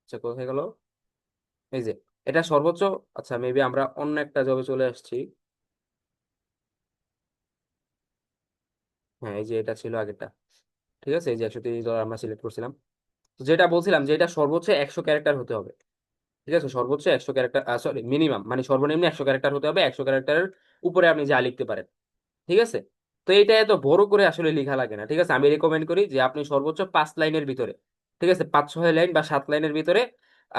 আচ্ছা কোথায় গেল, এই যে এটা সর্বোচ্চ, আচ্ছা মেবি আমরা অন্য একটা জবে চলে আসছি। হ্যাঁ, এই যে এটা ছিল আগেরটা। ঠিক আছে, এই যে $130 আমরা সিলেক্ট করছিলাম। তো যেটা বলছিলাম যে এটা সর্বোচ্চ 100 ক্যারেক্টার হতে হবে। ঠিক আছে, সর্বোচ্চ 100 ক্যারেক্টার, সরি মিনিমাম, মানে সর্বনিম্ন 100 ক্যারেক্টার হতে হবে, 100 ক্যারেক্টারের উপরে আপনি যা লিখতে পারেন। ঠিক আছে, তো এটা এত বড় করে আসলে লেখা লাগে না। ঠিক আছে, আমি রেকমেন্ড করি যে আপনি সর্বোচ্চ 5 লাইনের ভিতরে, ঠিক আছে 5-6 লাইন বা 7 লাইনের ভিতরে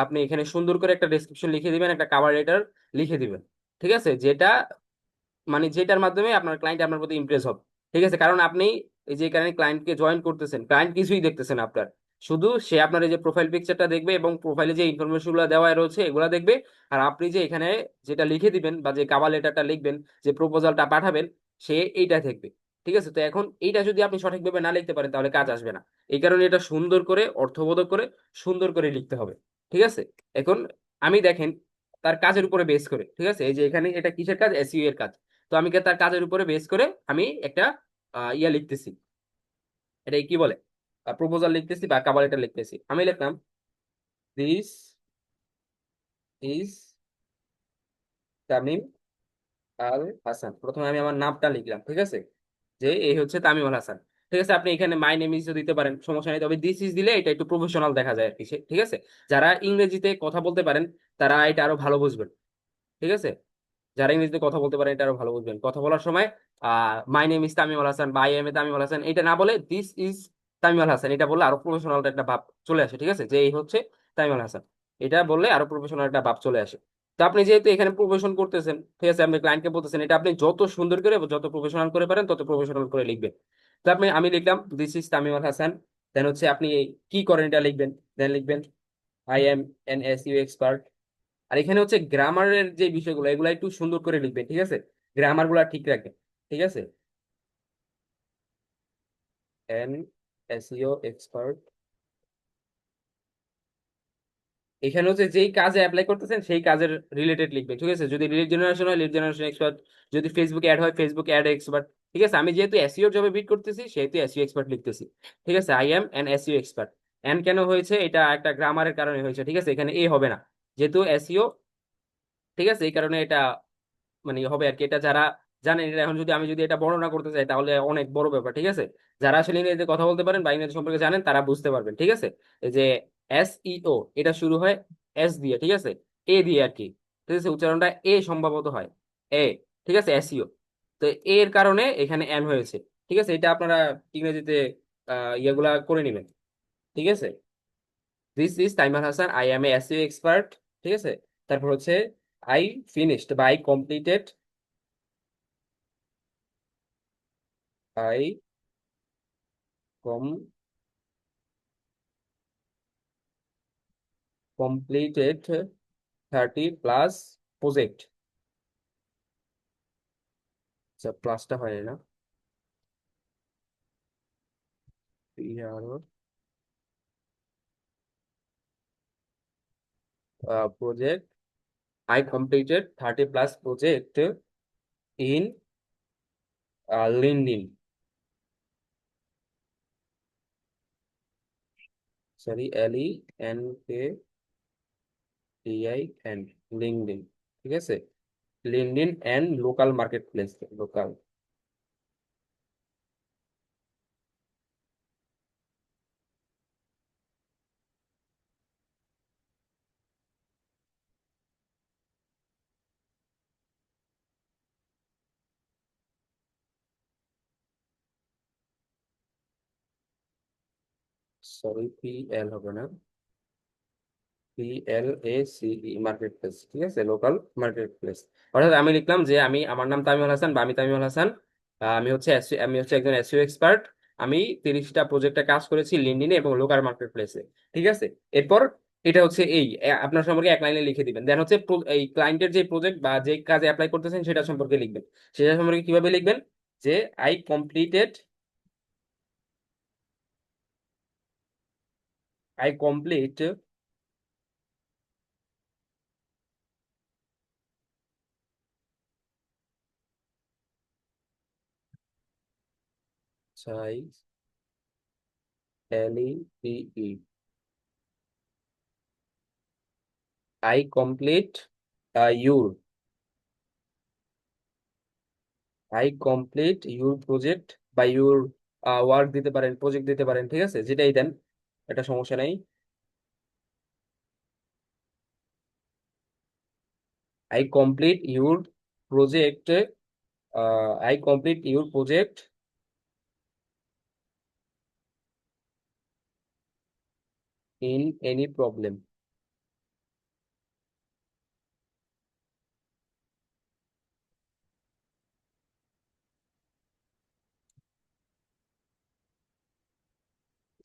আপনি এখানে সুন্দর করে একটা ডেসক্রিপশন লিখে দিবেন, একটা কাভার লেটার লিখে দিবেন। ঠিক আছে, যেটা মানে যেটার মাধ্যমে আপনার ক্লায়েন্ট আপনার প্রতি ইমপ্রেস হবে। ঠিক আছে, কারণ আপনি এই যে কারণে ক্লায়েন্টকে জয়েন করতেছেন, ক্লায়েন্ট কিছুই দেখতেছেন আপনার, শুধু সে আপনার এই যে প্রোফাইল পিকচারটা দেখবে এবং প্রোফাইলে যে ইনফরমেশন গুলো দেওয়া রয়েছে এগুলা দেখবে। আর আপনি যে এখানে যেটা লিখে দিবেন বা যে কাভার লেটারটা লিখবেন, যে প্রপোজালটা পাঠাবেন, সে এইটা দেখবে। ঠিক আছে? তো এখন এইটা যদি আপনি সঠিকভাবে না লিখতে পারেন তাহলে কাজ আসবে না। এই কারণে এটা সুন্দর করে অর্থবোধক করে সুন্দর করে লিখতে হবে। ঠিক আছে? এখন আমি দেখেন তার কাজের উপরে বেস করে, ঠিক আছে, এই যে এখানে এটা কিসের কাজ, এসইও এর কাজ। তো আমি তার কাজের উপরে বেস করে আমি একটা ইয়া লিখতেছি, এটা কি বলে, প্রপোজাল লিখতেছি বা কাভার লেটার লিখতেছি। আমি লিখলাম দিস ইজ তামিম আল হাসান, প্রথমে আমি আমার নামটা লিখলাম, ঠিক আছে, যে এই হচ্ছে তামিম আল হাসান। ঠিক আছে, আপনি এখানে মাই নেম ইজ দিতে পারেন, সমস্যা নেই, তবে দিস ইজ দিলে এটা একটু প্রফেশনাল দেখা যায় আর কি। ঠিক আছে, যারা ইংরেজিতে কথা বলতে পারেন তারা এটা আরো ভালো বুঝবেন। ঠিক আছে, যারা ইংরেজিতে কথা বলতে পারেন এটা আরো ভালো বুঝবেন। কথা বলার সময় my name is Tamim Al Hasan বা আই এম এ তামিম আল হাসান এটা না বলে দিস ইজ তামিম আল হাসান এটা বললে আরো প্রফেশনাল একটা ভাব চলে আসে। ঠিক আছে, যে এই হচ্ছে তামিম আল হাসান, এটা বললে আরো প্রফেশনাল একটা ভাব চলে আসে। তো আপনি যেহেতু এখানে প্রফেশন করতেছেন, ঠিক আছে, আপনি ক্লায়েন্টকে বলতেছেন, এটা আপনি যত সুন্দর করে যত প্রফেশনাল করে পারেন তত প্রফেশনাল করে লিখবেন। তো আমি লিখলাম this is Tamim Al Hasan, then হচ্ছে আপনি কি করেন এটা লিখবেন, দেন লিখবেন I am N S U expert. আর এখানে হচ্ছে গ্রামারের যে বিষয়গুলো এগুলো একটু সুন্দর করে লিখবেন, ঠিক আছে, গ্রামার গুলা ঠিক রাখবেন। ঠিক আছে, এন এসইও এক্সপার্ট, এখানে হচ্ছে যেই কাজে অ্যাপ্লাই করতেছেন সেই কাজের রিলেটেড লিখবেন। ঠিক আছে, যদি লিড জেনারেশন হয় লিড জেনারেশন এক্সপার্ট, যদি ফেসবুক অ্যাড হয় ফেসবুক অ্যাড এক্সপার্ট। ঠিক আছে, আমি যেহেতু এসইও জবে বিট করতেছি সেহেতু এসইও এক্সপার্ট লিখতেছি। ঠিক আছে, I am N SEO expert. N কেন হয়েছে, এটা একটা গ্রামারের কারণে হয়েছে। ঠিক আছে, এখানে এ হবে না যেহেতু এসইও। ঠিক আছে, এই কারণে এটা মানে হবে আর কি। এটা যারা জানেন, এটা এখন যদি আমি যদি এটা বর্ণনা করতে চাই তাহলে অনেক বড় ব্যাপার। ঠিক আছে, যারা আসলে ইংরেজিতে কথা বলতে পারেন বা ইংরেজি সম্পর্কে জানেন তারা বুঝতে পারবেন। ঠিক আছে, এই যে এসইও এটা শুরু হয় এস দিয়ে, ঠিক আছে, এ দিয়ে আর কি। ঠিক আছে, উচ্চারণটা এ সম্ভবত হয় এ। ঠিক আছে, এসইও। তো এর কারণে এখানে এন হয়েছে। ঠিক আছে, এটা আপনারা ইংরেজিতে ইয়েগুলা করে নেবেন। ঠিক আছে, this is Taimar Hasan, I am a SEO expert. ঠিক আছে, তারপর হচ্ছে আই ফিনিশড বা I completed, I completed 30 plus project. আচ্ছা, প্লাসটা হয় না, project, I completed 30 plus project in LinkedIn, sorry L E N K T I N, LinkedIn. ঠিক আছে, LinkedIn and local market place, local. Sorry P L হবে না, P L A C E, market place. ঠিক আছে, local market place. অর্থাৎ আমি লিখলাম যে আমি, আমার নাম তামিমুল হাসান বা আমি তামিমুল হাসান, আমি হচ্ছে আমি হচ্ছে একজন এসইও এক্সপার্ট। আমি 30টা প্রজেক্টে কাজ করেছি লিঙ্কডইনে এবং লোকাল মার্কেট প্লেসে। ঠিক আছে, এরপর এটা হচ্ছে এই আপনার সম্পর্কে এক লাইনে লিখে দিবেন। দেন হচ্ছে এই ক্লায়েন্টের যে প্রজেক্ট বা যে কাজে অ্যাপ্লাই করতেছেন সেটা সম্পর্কে লিখবেন। সেটা সম্পর্কে কিভাবে লিখবেন, যে আই কমপ্লিটেড, আই কমপ্লিট সাই L E P E, I complete your, I complete your project বা ইউর ওয়ার্ক দিতে পারেন, প্রজেক্ট দিতে পারেন। ঠিক আছে, যেটাই দেন, এটা সমস্যা নাই। I complete your project, I complete your project in any problem.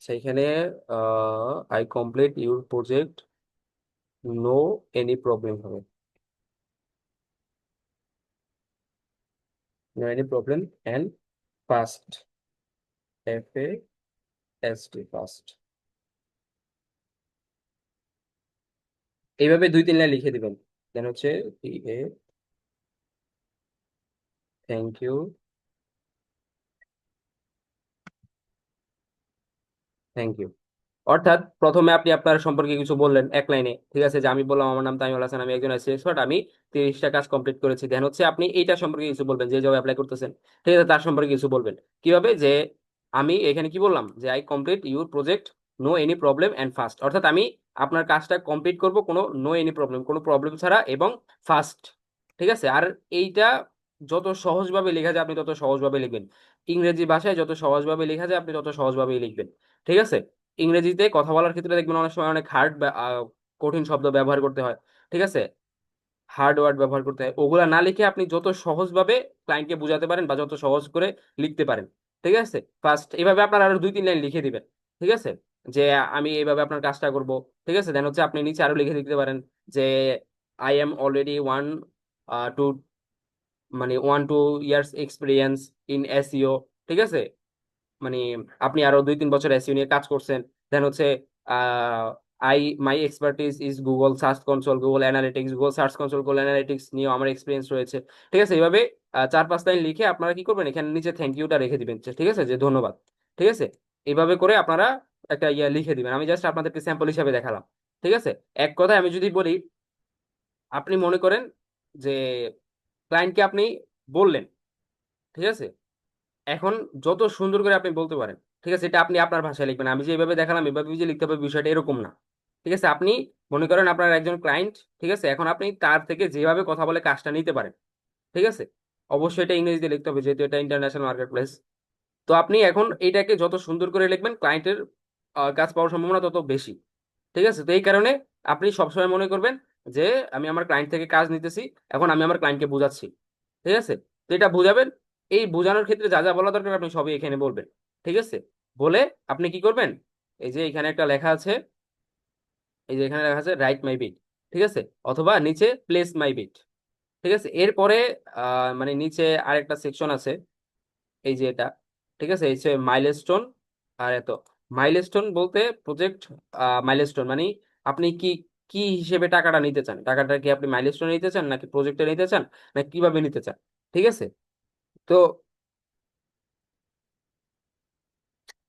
সেইখানে I complete your project, no any problem হবে, no any problem. First, FAST, first. এইভাবে 2-3 লাইন লিখে দিবেন। দেন হচ্ছে থ্যাংক ইউ, থ্যাংক ইউ। অর্থাৎ প্রথমে আপনি আপনার সম্পর্কে কিছু বললেন 1 লাইনে, ঠিক আছে, যে আমি বললাম আমার নাম তামিমুল হাসান, আমি একজন আইসি এক্সপার্ট, আমি 30টা কাজ কমপ্লিট করেছি। দেন হচ্ছে আপনি এইটা সম্পর্কে কিছু বলবেন, যে জব অ্যাপ্লাই করতেছেন, ঠিক আছে, তার সম্পর্কে কিছু বলবেন। কিভাবে? যে আমি এখানে কি বললাম, যে I complete your project, no any problem and fast. অর্থাৎ আমি আপনার কাজটা কমপ্লিট করব কোনো নো এনি প্রবলেম, কোনো প্রবলেম ছাড়া, এবং ফাস্ট। ঠিক আছে। আর এইটা যত সহজভাবে লেখা যায় আপনি তত সহজভাবে লিখবেন। ইংরেজি ভাষায় যত সহজভাবে লেখা যায় আপনি তত সহজভাবেই লিখবেন। ঠিক আছে। ইংরেজিতে কথা বলার ক্ষেত্রে দেখবেন অনেক সময় অনেক হার্ড, কঠিন শব্দ ব্যবহার করতে হয়। ঠিক আছে, হার্ড ওয়ার্ড ব্যবহার করতে হয়, ওগুলা না লিখে আপনি যত সহজভাবে ক্লায়েন্টকে বোঝাতে পারেন বা যত সহজ করে লিখতে পারেন। ঠিক আছে। ফার্স্ট এইভাবে আপনার আরো 2-3 লাইন লিখে দিবেন। ঠিক আছে, যে আমি এইভাবে আপনার কাজটা করব। ঠিক আছে, দেন হচ্ছে আপনি নিচে আরো লিখে দিতে পারেন যে I am already to 1-2 years experience in SEO. ঠিক আছে, মানে আপনি আরো 2-3 বছর এসইও নিয়ে কাজ করছেন। দেন হচ্ছে ah I my expertise is Google Search Console, Google Analytics, Google Search Console, Google Analytics নিয়েও আমার এক্সপিরিয়েন্স রয়েছে। ঠিক আছে, এইভাবে 4-5 লাইন লিখে আপনারা কি করবেন, এখানে নিচে থ্যাংক ইউটা রেখে দিবেন, ঠিক আছে, যে ধন্যবাদ। ঠিক আছে, এইভাবে করে আপনারা একটা ইয়ে লিখে দিবেন। আমি জাস্ট আপনাদেরকে স্যাম্পল হিসাবে দেখালাম। ঠিক আছে। এক কথায় আমি যদি বলি, আপনি মনে করেন যে ক্লায়েন্টকে আপনি বললেন, ঠিক আছে, এখন যত সুন্দর করে আপনি বলতে পারেন, ঠিক আছে, এটা আপনি আপনার ভাষায় লিখবেন। আমি যে এইভাবে দেখালাম এভাবে যে লিখতে হবে বিষয়টা এরকম না। ঠিক আছে, আপনি মনে করেন আপনার একজন ক্লায়েন্ট, ঠিক আছে, এখন আপনি তার থেকে যেভাবে কথা বলে কাজটা নিতে পারেন। ঠিক আছে, অবশ্যই এটা ইংরেজিতে লিখতে হবে যেহেতু এটা ইন্টারন্যাশনাল মার্কেট প্লেস। তো আপনি এখন এইটাকে যত সুন্দর করে লিখবেন ক্লায়েন্টের কাজ পাওয়ার সম্ভাবনা তত বেশি। ঠিক আছে, তো এই কারণে আপনি সবসময় মনে করবেন যে আমি আমার ক্লায়েন্ট থেকে কাজ নিতেছি, এখন আমি আমার ক্লায়েন্টকে বোঝাচ্ছি। ঠিক আছে, তো এটা বুঝাবেন। এই বোঝানোর ক্ষেত্রে যা যা বলা দরকার আপনি সবই এখানে বলবেন। ঠিক আছে, বলে আপনি কি করবেন, এই যে এখানে একটা লেখা আছে, এই যে এখানে লেখা আছে রাইট মাই বিট। ঠিক আছে, অথবা নিচে প্লেস মাই বিট। ঠিক আছে, এরপরে মানে নিচে আরেকটা সেকশন আছে, এই যে এটা। ঠিক আছে, এই যে মাইলস্টোন। আর এত মাইলস্টোন বলতে প্রজেক্ট মাইলস্টোন মানে আপনি কি কি হিসেবে টাকাটা নিতে চান, টাকাটা কি আপনি মাইলস্টোন নিতে চান নাকি প্রজেক্টে নিতে চান, না কিভাবে নিতে চান। ঠিক আছে, তো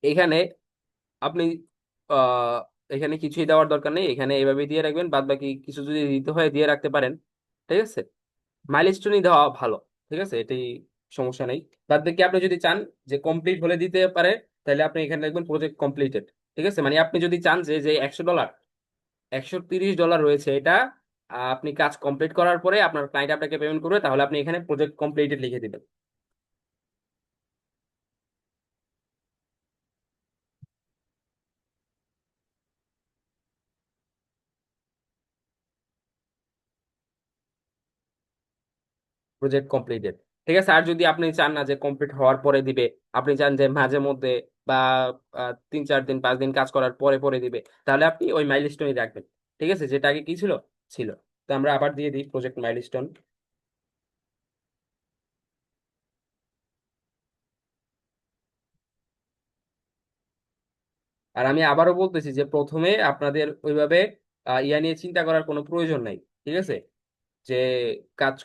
এখানে আপনি আহ এখানে কিছুই দেওয়ার দরকার নেই, এখানে এইভাবে দিয়ে রাখবেন, বাদ বাকি কিছু যদি দিতে হয় দিয়ে রাখতে পারেন। ঠিক আছে, মাইলস্টোনই দেওয়া ভালো। ঠিক আছে, এটাই সমস্যা নেই। বাদ বাকি আপনি যদি চান যে কমপ্লিট হলে দিতে পারে, তাহলে আপনি এখানে লিখবেন প্রজেক্ট কমপ্লিটেড। ঠিক আছে, মানে আপনি যদি চান যে যে $100, $130 রয়েছে এটা আপনি কাজ কমপ্লিট করার পরে আপনার ক্লায়েন্ট আপনাকে পেমেন্ট করবে, তাহলে আপনি এখানে প্রজেক্ট কমপ্লিটেড লিখে দিবেন। Project completed. ঠিক আছে, আর যদি আপনি চান না যে কমপ্লিট হওয়ার পরে দিবে, আপনি চান যে মাঝে মধ্যে বা 3-4 দিন 5 দিন কাজ করার পরে পরে দিবে, তাহলে আপনি ওই মাইলস্টোনই রাখবেন। ঠিক আছে, যেটা আগে কি ছিল, ছিল। তো আমরা আবার দিয়ে দিই প্রজেক্ট মাইলস্টোন। আর আমি আবারও বলতেছি যে প্রথমে আপনাদের ওইভাবে ইয়া নিয়ে চিন্তা করার কোনো প্রয়োজন নাই। ঠিক আছে, যে কাজ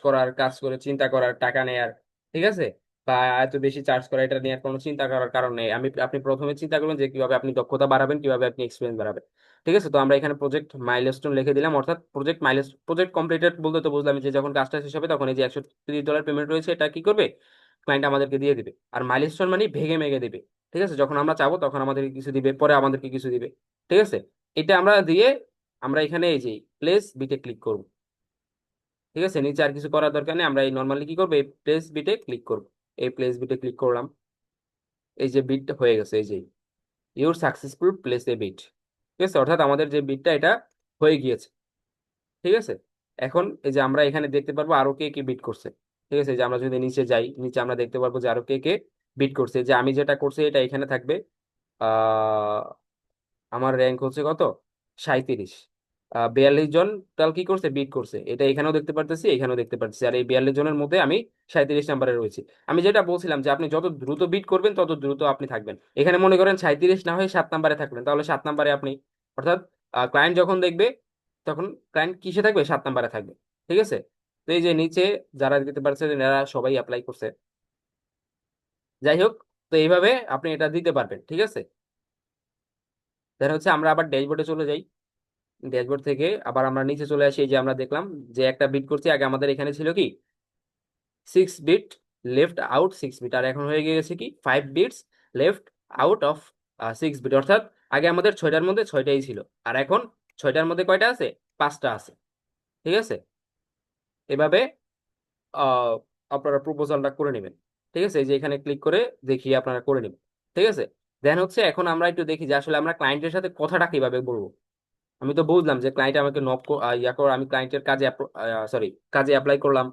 করে চিন্তা করার, টাকা নেয়ার, ঠিক আছে, বা এত বেশি চার্জ করা, এটা নিয়ে আর কোনো চিন্তা করার কারণ নেই। আপনি প্রথমে চিন্তা করবেন যে কিভাবে আপনি দক্ষতা বাড়াবেন, কিভাবে আপনি এক্সপিরিয়েন্স বাড়াবেন। ঠিক আছে, তো আমরা এখানে প্রজেক্ট মাইলস্টোন লিখে দিলাম। অর্থাৎ প্রজেক্ট কমপ্লিটেড বলতে তো বুঝলাম যে যখন কাজটা শেষ হবে তখন এই যে $130 পেমেন্ট রয়েছে এটা কি করবে, ক্লায়েন্ট আমাদেরকে দিয়ে দিবে। আর মাইলস্টোন মানে ভেঙে মেগে দিবে। ঠিক আছে, যখন আমরা চাবো তখন আমাদেরকে কিছু দিবে, পরে আমাদেরকে কিছু দিবে। ঠিক আছে, এটা আমরা দিয়ে আমরা এখানে এই যে প্লেস বিটে ক্লিক করব। ঠিক আছে, নিচে আর কিছু করার দরকার নেই, আমরা এই নর্মালি কি করবো, এই প্লেস বিটে ক্লিক করব। এই প্লেস বিটে ক্লিক করলাম, এই যে বিট হয়ে গেছে, এই যে your successful place a bid. ঠিক আছে, অর্থাৎ আমাদের যে বিটটা এটা হয়ে গিয়েছে। ঠিক আছে, এখন এই যে আমরা এখানে দেখতে পারবো আরো কে কে বিট করছে। ঠিক আছে, এই যে আমরা যদি নিচে যাই, নিচে আমরা দেখতে পারবো যে আরো কে কে বিট করছে। যে আমি যেটা করছি এটা এখানে থাকবে। আহ আমার র্যাঙ্ক হচ্ছে কত, 37। 42 জন তাল কি করছে, বিট করছে, এটা এখানেও দেখতে পারতেছি, এখানেও দেখতে পারতেছি। আর এই 42 জনের মধ্যে আমি 37 নম্বরে রয়েছি। আমি যেটা বলছিলাম যে আপনি যত দ্রুত বিট করবেন তত দ্রুত আপনি থাকবেন। এখানে মনে করেন 37 না হয়ে 7 নম্বরে থাকবেন, তাহলে 7 নম্বরে আপনি, অর্থাৎ ক্লায়েন্ট যখন দেখবে তখন ক্লায়েন্ট কিসে থাকবে, 7 নম্বরে থাকবে। ঠিক আছে। তো এই যে নিচে যারা দেখতে পাচ্ছেন এরা সবাই অ্যাপ্লাই করছে। যাই হোক, তো এইভাবে আপনি এটা দিতে পারবেন। ঠিক আছে। দেন হচ্ছে আমরা আবার ড্যাশবোর্ডে চলে যাই। ড্যাশবোর্ড থেকে আবার আমরা নিচে চলে আসি। এই যে আমরা দেখলাম যে একটা বিট করছি, আগে আমাদের এখানে ছিল কি 6 বিট লেফট আউট 6 বিট, আর এখন হয়ে গেছে কি 5 bids left out of 6 bid. অর্থাৎ আগে আমাদের 6টার মধ্যে 6টাই ছিল, আর এখন 6টার মধ্যে কয়টা আছে, 5টা আছে। ঠিক আছে। এভাবে আহ আপনারা প্রপোজালটা করে নেবেন। ঠিক আছে, এই যে এখানে ক্লিক করে দেখিয়ে আপনারা করে নেবেন। ঠিক আছে। দেন হচ্ছে এখন আমরা একটু দেখি যে আসলে আমরা ক্লায়েন্টের সাথে কথাটা কিভাবে বলবো। আমি তো বুঝলাম যে ক্লায়েন্ট আমাকে আমি ক্লায়েন্টের কাজে, সরি, কাজে অ্যাপ্লাই করলাম।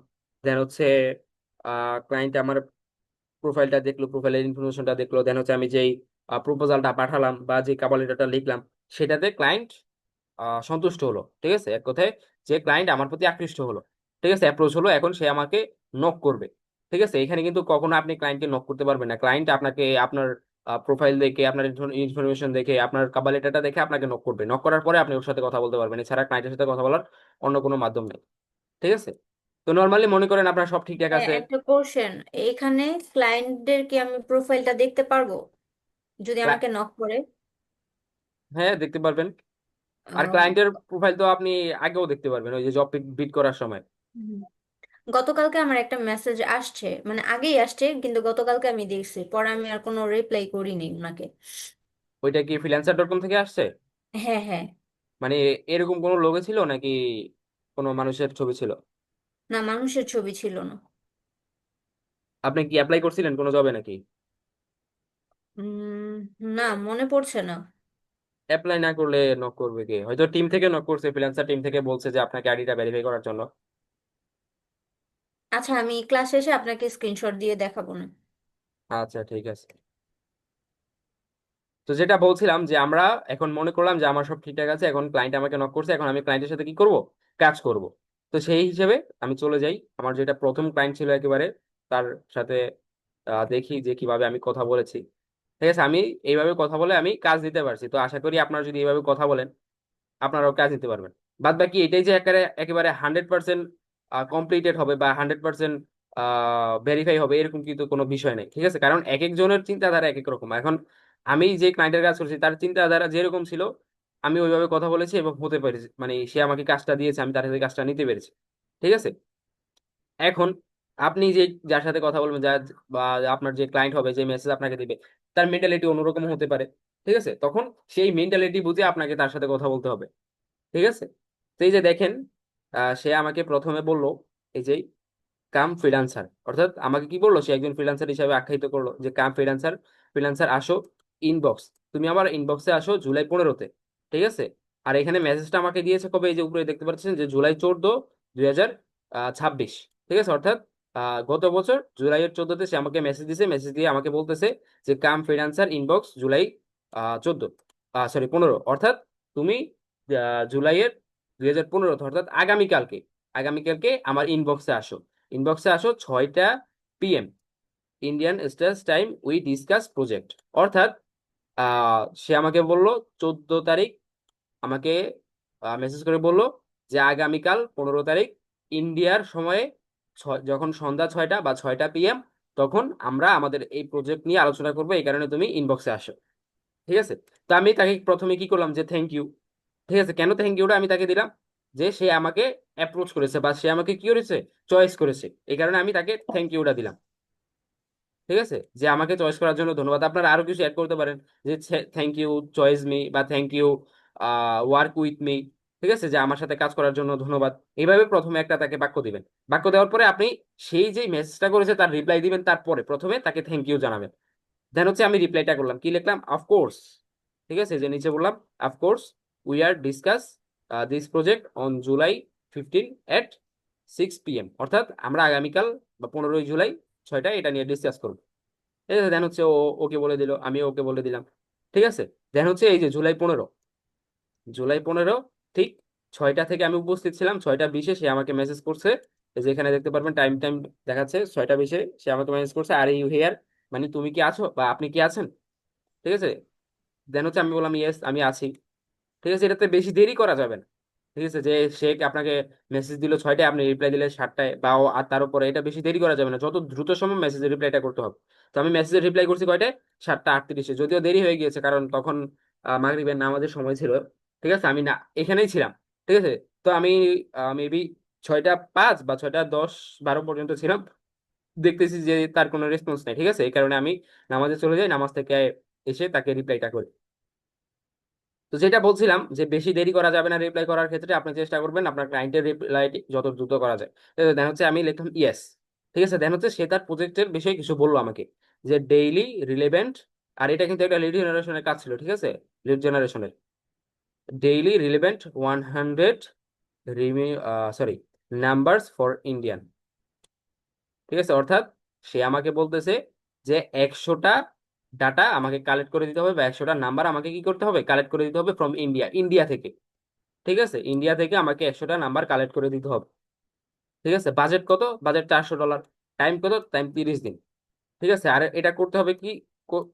দেন হচ্ছে ক্লায়েন্ট আমার প্রোফাইলটা দেখলো, প্রোফাইলের ইনফরমেশনটা দেখলো। দেন হচ্ছে আমি যেই প্রপোজালটা পাঠালাম বা যে কাভার লেটারটা লিখলাম, সেটাতে ক্লায়েন্ট সন্তুষ্ট হলো। ঠিক আছে, এক কথায় যে ক্লায়েন্ট আমার প্রতি আকৃষ্ট হলো। ঠিক আছে, অ্যাপ্রোচ হলো, এখন সে আমাকে নক করবে। ঠিক আছে, এখানে কিন্তু কখনো আপনি ক্লায়েন্টকে নক করতে পারবেন না। ক্লায়েন্ট আপনাকে আপনার প্রোফাইল দেখে, আপনার ইনফরমেশন দেখে, আপনার কাভার লেটারটা দেখে আপনাকে নক করবে। নক করার পরে আপনি ওর সাথে কথা বলতে পারবেন, এছাড়া ক্লায়েন্টের সাথে কথা বলার অন্য কোনো মাধ্যম নেই। ঠিক আছে। তো নর্মালি মনে করেন আপনার সব ঠিকঠাক আছে। একটা কোশ্চেন, এখানে ক্লায়েন্টদের কি আমি প্রোফাইলটা দেখতে পারবো যদি ক্লা- আমাকে নক করে? হ্যাঁ, দেখতে পারবেন। আর আহ, ক্লায়েন্টের প্রোফাইল তো আপনি আগেও দেখতে পারবেন, ওই যে জব বিট করার সময়। হুম। গতকালকে আমার একটা মেসেজ আসছে, মানে আগেই আসছে, কিন্তু গতকালকে আমি দেখছি, পরে আমি আর কোনো রিপ্লাই করিনি ওনাকে। ওইটা কি ফ্রিল্যান্সার.কম থেকে আসছে? হ্যাঁ, হ্যাঁ। মানে এরকম কোনো লোগো ছিল নাকি কোনো মানুষের ছবি ছিল? না, মানুষের ছবি ছিল না। আপনি কি অ্যাপ্লাই করছিলেন কোনো জবে নাকি? উম, না, মনে পড়ছে না। অ্যাপ্লাই না করলে নক করবে কে? হয়তো টিম থেকে নক করছে, ফ্রিল্যান্সার টিম থেকে বলছে যে আপনাকে আইডিটা ভেরিফাই করার জন্য। আচ্ছা, আমি ক্লাস শেষে আপনাকে স্ক্রিনশট দিয়ে দেখাবো না। আচ্ছা, ঠিক আছে। তো যেটা বলছিলাম যে আমরা এখন মনে করলাম যে আমার সব ঠিকঠাক আছে, এখন ক্লায়েন্ট আমাকে নক করছে, এখন আমি ক্লায়েন্টের সাথে কি করব, কাজ করব। তো সেই হিসেবে আমি চলে যাই আমার যেটা প্রথম ক্লায়েন্ট ছিল একেবারে, তার সাথে দেখি যে কিভাবে আমি কথা বলেছি। ঠিক আছে, আমি এইভাবে কথা বলে আমি কাজ দিতে পারছি। তো আশা করি আপনারা যদি এইভাবে কথা বলেন আপনারাও কাজ নিতে পারবেন। বাদ বাকি এটাই যে একেবারে একেবারে 100% কমপ্লিটেড হবে বা 100% ভেরিফাই হবে এরকম কিন্তু কোনো বিষয় নেই। ঠিক আছে, কারণ এক একজনের চিন্তাধারা এক এক রকম। এখন আমি যে ক্লায়েন্টের কাজ করছি তার চিন্তাধারা যেরকম ছিল, আমি ওইভাবে কথা বলেছি এবং হতে পেরেছি, মানে সে আমাকে কাজটা দিয়েছে, আমি তার সাথে কাজটা নিতে পেরেছি। ঠিক আছে। এখন আপনি যে যার সাথে কথা বলবেন, যা বা আপনার যে ক্লায়েন্ট হবে, যে মেসেজ আপনাকে দিবে, তার মেন্টালিটি অন্যরকম হতে পারে। ঠিক আছে, তখন সেই মেন্টালিটি বুঝে আপনাকে তার সাথে কথা বলতে হবে। ঠিক আছে। তো এই যে দেখেন, সে আমাকে প্রথমে বলল এই যে কাম ফ্রিল্যান্সার, অর্থাৎ আমাকে কি বললো, সে একজন ফ্রিল্যান্সার হিসাবে আখ্যায়িত করলো যে কাম ফ্রিল্যান্সার, ফ্রিল্যান্সার আসো ইনবক্স, তুমি আমার ইনবক্সে আসো জুলাই 15-তে। ঠিক আছে। আর এখানে মেসেজটা আমাকে দিয়েছে কবে, এই যে উপরে দেখতে পাচ্ছেন যে জুলাই 14, 2026। ঠিক আছে, অর্থাৎ গত বছর জুলাইয়ের 14-তে সে আমাকে মেসেজ দিয়েছে, মেসেজ দিয়ে আমাকে বলতেছে যে কাম ফ্রিল্যান্সার ইনবক্স জুলাই 14, সরি 15, অর্থাৎ তুমি জুলাইয়ের 2015, অর্থাৎ আগামীকালকে, আগামীকালকে আমার ইনবক্সে আসো। ইনবক্সে আসো 6টা PM Indian standard time, we discuss project. অর্থাৎ সে আমাকে বলল 14 তারিখ, আমাকে মেসেজ করে বলল যে আগামীকাল 15 তারিখ ইন্ডিয়ার সময়ে যখন সন্ধ্যা 6টা বা 6টা PM, তখন আমরা আমাদের এই প্রজেক্ট নিয়ে আলোচনা করবো, এই কারণে তুমি ইনবক্সে আসো। ঠিক আছে। তো আমি তাকে প্রথমে কি করলাম যে থ্যাংক ইউ। ঠিক আছে, কেন থ্যাংক ইউটা আমি তাকে দিলাম, যে সে আমাকে অ্যাপ্রোচ করেছে বা সে আমাকে কি করেছে, চয়েস করেছে, এই কারণে আমি তাকে থ্যাংক ইউটা দিলাম। ঠিক আছে, যে আমাকে চয়েস করার জন্য ধন্যবাদ। আপনারা আরো কিছু অ্যাড করতে পারেন, যে থ্যাংক ইউ চয়েস মি, বা thank you work with me. ঠিক আছে, যে আমার সাথে কাজ করার জন্য ধন্যবাদ। এইভাবে প্রথমে একটা তাকে বাক্য দিবেন। বাক্য দেওয়ার পরে আপনি সেই যে মেসেজটা করেছে তার রিপ্লাই দিবেন, তারপরে প্রথমে তাকে থ্যাংক ইউ জানাবেন। দেন হচ্ছে আমি রিপ্লাইটা করলাম, কি লিখলাম, অফকোর্স। ঠিক আছে, যে নিচে বললাম of course we are discuss this project on July 15 at 6 PM, অর্থাৎ আমরা আগামীকাল বা 15ই জুলাই 6টায় এটা নিয়ে ডিসকাস করবো। ঠিক আছে, দেন হচ্ছে ও ওকে বলে দিল, আমিও ওকে বলে দিলাম। ঠিক আছে। দেন হচ্ছে এই যে জুলাই 15, জুলাই 15 ঠিক 6টা থেকে আমি উপস্থিত ছিলাম, 6টা 20-এ সে আমাকে মেসেজ করছে। এই যে এখানে দেখতে পারবেন টাইম টাইম দেখাচ্ছে, 6টা 20-এ সে আমাকে মেসেজ করছে, আর ইউ হিয়ার, মানে তুমি কি আছো বা আপনি কি আছেন। ঠিক আছে, দেন হচ্ছে আমি বললাম ইয়েস আমি আছি। ঠিক আছে, এটাতে বেশি দেরি করা যাবে না। ঠিক আছে, যে সে আপনাকে মেসেজ দিল 6টায়, আপনি রিপ্লাই দিলে 7টায় বা আর তার উপরে, এটা বেশি দেরি করা যাবে না, যত দ্রুত সম্ভব মেসেজের রিপ্লাইটা করতে হবে। তো আমি মেসেজের রিপ্লাই করছি কয়টায়, 7টা 38-এ, যদিও দেরি হয়ে গিয়েছে কারণ তখন মাগরিবের নামাজের সময় ছিল। ঠিক আছে, আমি না এখানেই ছিলাম। ঠিক আছে, তো আমি মেবি 6টা 5 বা 6টা 10 12 পর্যন্ত ছিলাম, দেখতেছি যে তার কোনো রেসপন্স নেই। ঠিক আছে, এই কারণে আমি নামাজে চলে যাই, নামাজ থেকে এসে তাকে রিপ্লাইটা করি। তো যেটা বলছিলাম যে বেশি দেরি করা যাবে না রিপ্লাই করার ক্ষেত্রে, আপনি চেষ্টা করবেন আপনার ক্লায়েন্টের রিপ্লাই যত দ্রুত করা যায়। দেন হচ্ছে আমি লিখলাম ইয়েস। ঠিক আছে, দেন হচ্ছে সে তার প্রজেক্টের বিষয়ে কিছু বললো আমাকে, যে ডেইলি রিলেভেন্ট, আর এটা কিন্তু একটা লিড জেনারেশনের কাজ ছিল। ঠিক আছে, লিড জেনারেশনের daily relevant 100 sorry numbers for Indian. ঠিক আছে, অর্থাৎ সে আমাকে বলতেছে যে 100টা ডাটা আমাকে কালেক্ট করে দিতে হবে, বা 100টা নাম্বার আমাকে কি করতে হবে, কালেক্ট করে দিতে হবে ফ্রম ইন্ডিয়া, ইন্ডিয়া থেকে। ঠিক আছে, ইন্ডিয়া থেকে আমাকে 100টা নাম্বার কালেক্ট করে দিতে হবে। ঠিক আছে, বাজেট কত, বাজেট $400। টাইম কত, টাইম 30 দিন। ঠিক আছে, আর এটা করতে হবে কি,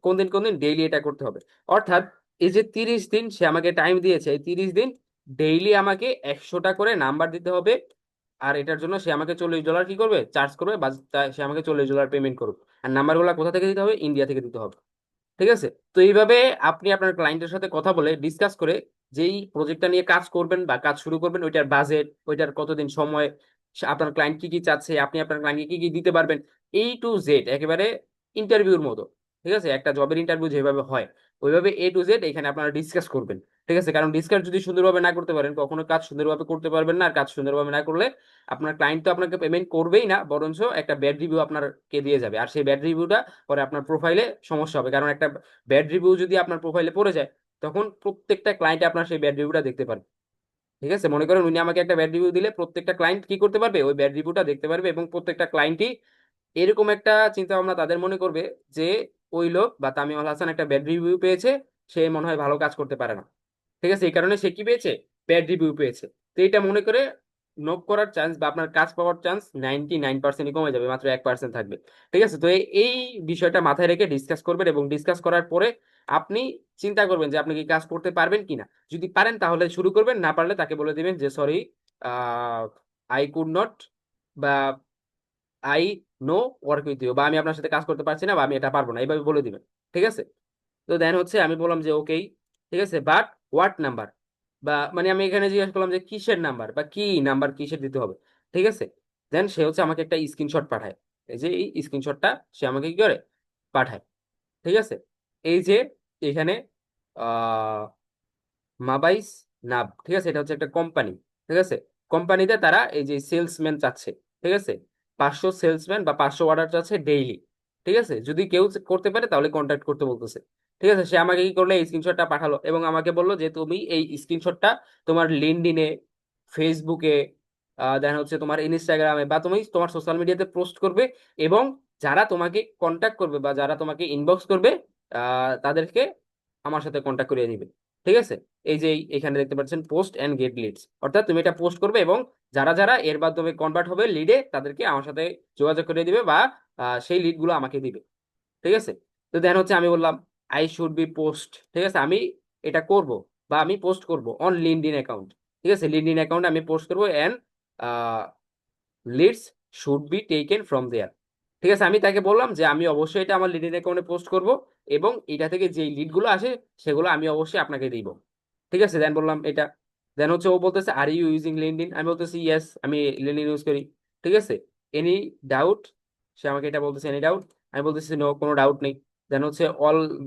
কোন দিন কোন দিন, ডেইলি এটা করতে হবে। অর্থাৎ এই যে 30 দিন সে আমাকে টাইম দিয়েছে, এই 30 দিন ডেইলি আমাকে 100টা করে নাম্বার দিতে হবে। আর এটার জন্য সে আমাকে $40 কি করবে, চার্জ করবে, বা সে আমাকে $40 পেমেন্ট করবে। আর নাম্বারগুলো কোথা থেকে দিতে হবে, ইন্ডিয়া থেকে দিতে হবে। ঠিক আছে, তো এইভাবে আপনি আপনার ক্লায়েন্টের সাথে কথা বলে ডিসকাস করে যেই প্রজেক্টটা নিয়ে কাজ করবেন বা কাজ শুরু করবেন, ওইটার বাজেট, ওইটার কতদিন সময়, আপনার ক্লায়েন্ট কি কি চাচ্ছে, আপনি আপনার ক্লায়েন্টকে কি কি দিতে পারবেন, A to Z একেবারে ইন্টারভিউর মতো। ঠিক আছে, একটা জবের ইন্টারভিউ যেভাবে হয় ওইভাবে A to Z এখানে আপনারা ডিসকাস করবেন। ঠিক আছে, কারণ ডিসকাস যদি সুন্দরভাবে না করতে পারেন, কখনো কাজ সুন্দরভাবে করতে পারবেন না। আর কাজ সুন্দরভাবে না করলে আপনার ক্লায়েন্ট তো আপনাকে পেমেন্ট করবেই না, বরঞ্চ একটা ব্যাড রিভিউ আপনাকে দিয়ে যাবে। আর সেই ব্যাড রিভিউটা পরে আপনার প্রোফাইলে সমস্যা হবে, কারণ একটা ব্যাড রিভিউ যদি আপনার প্রোফাইলে পড়ে যায়, তখন প্রত্যেকটা ক্লায়েন্ট আপনার সেই ব্যাড রিভিউটা দেখতে পারবে। ঠিক আছে, মনে করেন উনি আমাকে একটা ব্যাড রিভিউ দিলে, প্রত্যেকটা ক্লায়েন্ট কি করতে পারবে, ওই ব্যাড রিভিউটা দেখতে পারবে, এবং প্রত্যেকটা ক্লায়েন্টই এরকম একটা চিন্তা ভাবনা তাদের মনে করবে যে ওই লোক বা তামিম আল হাসান একটা ব্যাড রিভিউ পেয়েছে, সে মনে হয় ভালো কাজ করতে পারে না। ঠিক আছে, এই কারণে সে কি পেয়েছে, ব্যাড রিভিউ পেয়েছে। তো এটা মনে করে নক করার চান্স বা আপনার কাজ পাওয়ার চান্স 99% কমে যাবে, মাত্র 1% থাকবে। ঠিক আছে, তো এই বিষয়টা মাথায় রেখে ডিসকাস করবেন, এবং ডিসকাস করার পরে আপনি চিন্তা করবেন যে আপনি কি কাজ করতে পারবেন কিনা। যদি পারেন তাহলে শুরু করবেন, না পারলে তাকে বলে দিবেন যে সরি, আই কুড নট, বা I no work with you, বা আমি আপনার সাথে কাজ করতে পারছি না, বা আমি এটা পারবো না, এইভাবে বলে দিবেন। ঠিক আছে, তো দেন হচ্ছে আমি বললাম যে ওকেই। ঠিক আছে, বাট হোয়াট নাম্বার, বা মানে আমি এখানে জিজ্ঞাসা করলাম যে কিসের নাম্বার, বা কি নাম্বার কিসের দিতে হবে। ঠিক আছে, দেন সে হচ্ছে আমাকে একটা স্ক্রিনশট পাঠায়। এই যে এই স্ক্রিনশটটা সে আমাকে কি করে, পাঠায়। ঠিক আছে, এই যে এখানে মাবাইস নাব, ঠিক আছে, এটা হচ্ছে একটা কোম্পানি। ঠিক আছে, কোম্পানিতে তারা এই যে সেলসম্যান চাচ্ছে। ঠিক আছে, 500 সেলসম্যান বা 500 অর্ডার চাচ্ছে ডেইলি। ঠিক আছে, যদি কেউ করতে পারে তাহলে কন্ট্যাক্ট করতে বলতেছে। ঠিক আছে, সে আমাকে কি করলো, এই স্ক্রিনশটটা পাঠালো এবং আমাকে বললো যে তুমি এই স্ক্রিনশটটা তোমার লিঙ্কডইনে, ফেসবুকে, দেন হচ্ছে তোমার ইনস্টাগ্রামে, বা তুমি তোমার সোশ্যাল মিডিয়াতে পোস্ট করবে, এবং যারা তোমাকে কন্ট্যাক্ট করবে বা যারা তোমাকে ইনবক্স করবে, তাদেরকে আমার সাথে কন্ট্যাক্ট করিয়ে দিবে। ঠিক আছে, এই যে এখানে দেখতে পাচ্ছেন পোস্ট এন্ড গেট লিডস, অর্থাৎ তুমি এটা পোস্ট করবে এবং যারা যারা এর মাধ্যমে কনভার্ট হবে লিডে, তাদেরকে আমার সাথে যোগাযোগ করে দিবে, বা সেই লিড গুলো আমাকে দিবে। ঠিক আছে, তো দেন হচ্ছে আমি বললাম আই শুড বি পোস্ট। ঠিক আছে, আমি এটা করব বা আমি পোস্ট করব অন লিঙ্কডইন অ্যাকাউন্ট। ঠিক আছে, লিঙ্কডইন অ্যাকাউন্টে আমি পোস্ট করবো, and leads should be taken from there. ঠিক আছে, আমি তাকে বললাম যে আমি অবশ্যই এটা আমার লিডের অ্যাকাউন্টে পোস্ট করব, এবং এটা থেকে যে লিডগুলো আসে সেগুলো আমি অবশ্যই আপনাকে দিব। ঠিক আছে, দেন বললাম এটা। দেন হচ্ছে ও বলতেছে আর ইউ ইউজিং লিঙ্কডইন, আমি বলতেছি ইয়েস আমি লিঙ্কডইন ইউজ করি। ঠিক আছে, এনি ডাউট, সে আমাকে এটা বলতেছে এনি ডাউট, আমি বলতেছি নো, কোনো ডাউট নেই। দেন হচ্ছে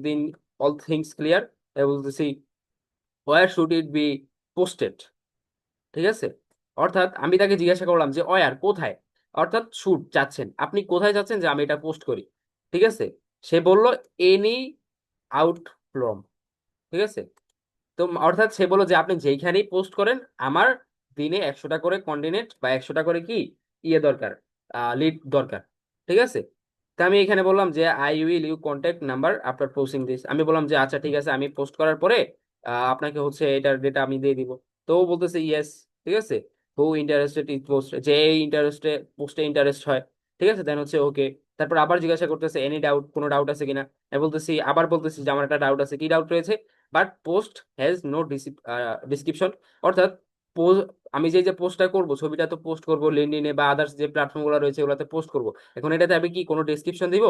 দিন অল থিংস ক্লিয়ার, আমি বলতেছি where should it be posted. ঠিক আছে, অর্থাৎ আমি তাকে জিজ্ঞাসা করলাম যে ওয়ার কোথায়, অর্থাৎ শুট চাচ্ছেন, আপনি কোথায় চাচ্ছেন যে আমি এটা পোস্ট করি। ঠিক আছে, সে বলল এনি আউট ফ্রম। ঠিক আছে, তো অর্থাৎ সে বললো যে আপনি যেইখানেই পোস্ট করেন, আমার দিনে 100টা করে কন্টিনেন্ট বা 100টা করে কি ইয়ে দরকার, লিড দরকার। ঠিক আছে, তা আমি এখানে বললাম যে I will you contact number after posting this, আমি বললাম যে আচ্ছা ঠিক আছে, আমি পোস্ট করার পরে আপনাকে হচ্ছে এটার ডেটা আমি দিয়ে দিব। তো ও বলতেছে ইয়েস। ঠিক আছে, হু ইন্টারেস্টেড ইজ পোস্ট, যে ইন্টারেস্টে পোস্টে ইন্টারেস্ট হয়। ঠিক আছে, দেন হচ্ছে ওকে। তারপর আবার জিজ্ঞাসা করতেছে এনি ডাউট, কোনো ডাউট আছে কিনা। আমি বলতেছি, আবার বলতেছি যে আমার একটা ডাউট আছে, কি ডাউট রয়েছে, but post has no description. অর্থাৎ আমি যে যে পোস্টটা করবো, ছবিটা তো পোস্ট করবো লিঙ্কডইনে বা আদার্স যে প্ল্যাটফর্ম গুলো রয়েছে ওগুলোতে পোস্ট করবো, এখন এটাতে আমি কি কোনো ডেসক্রিপশন দিব?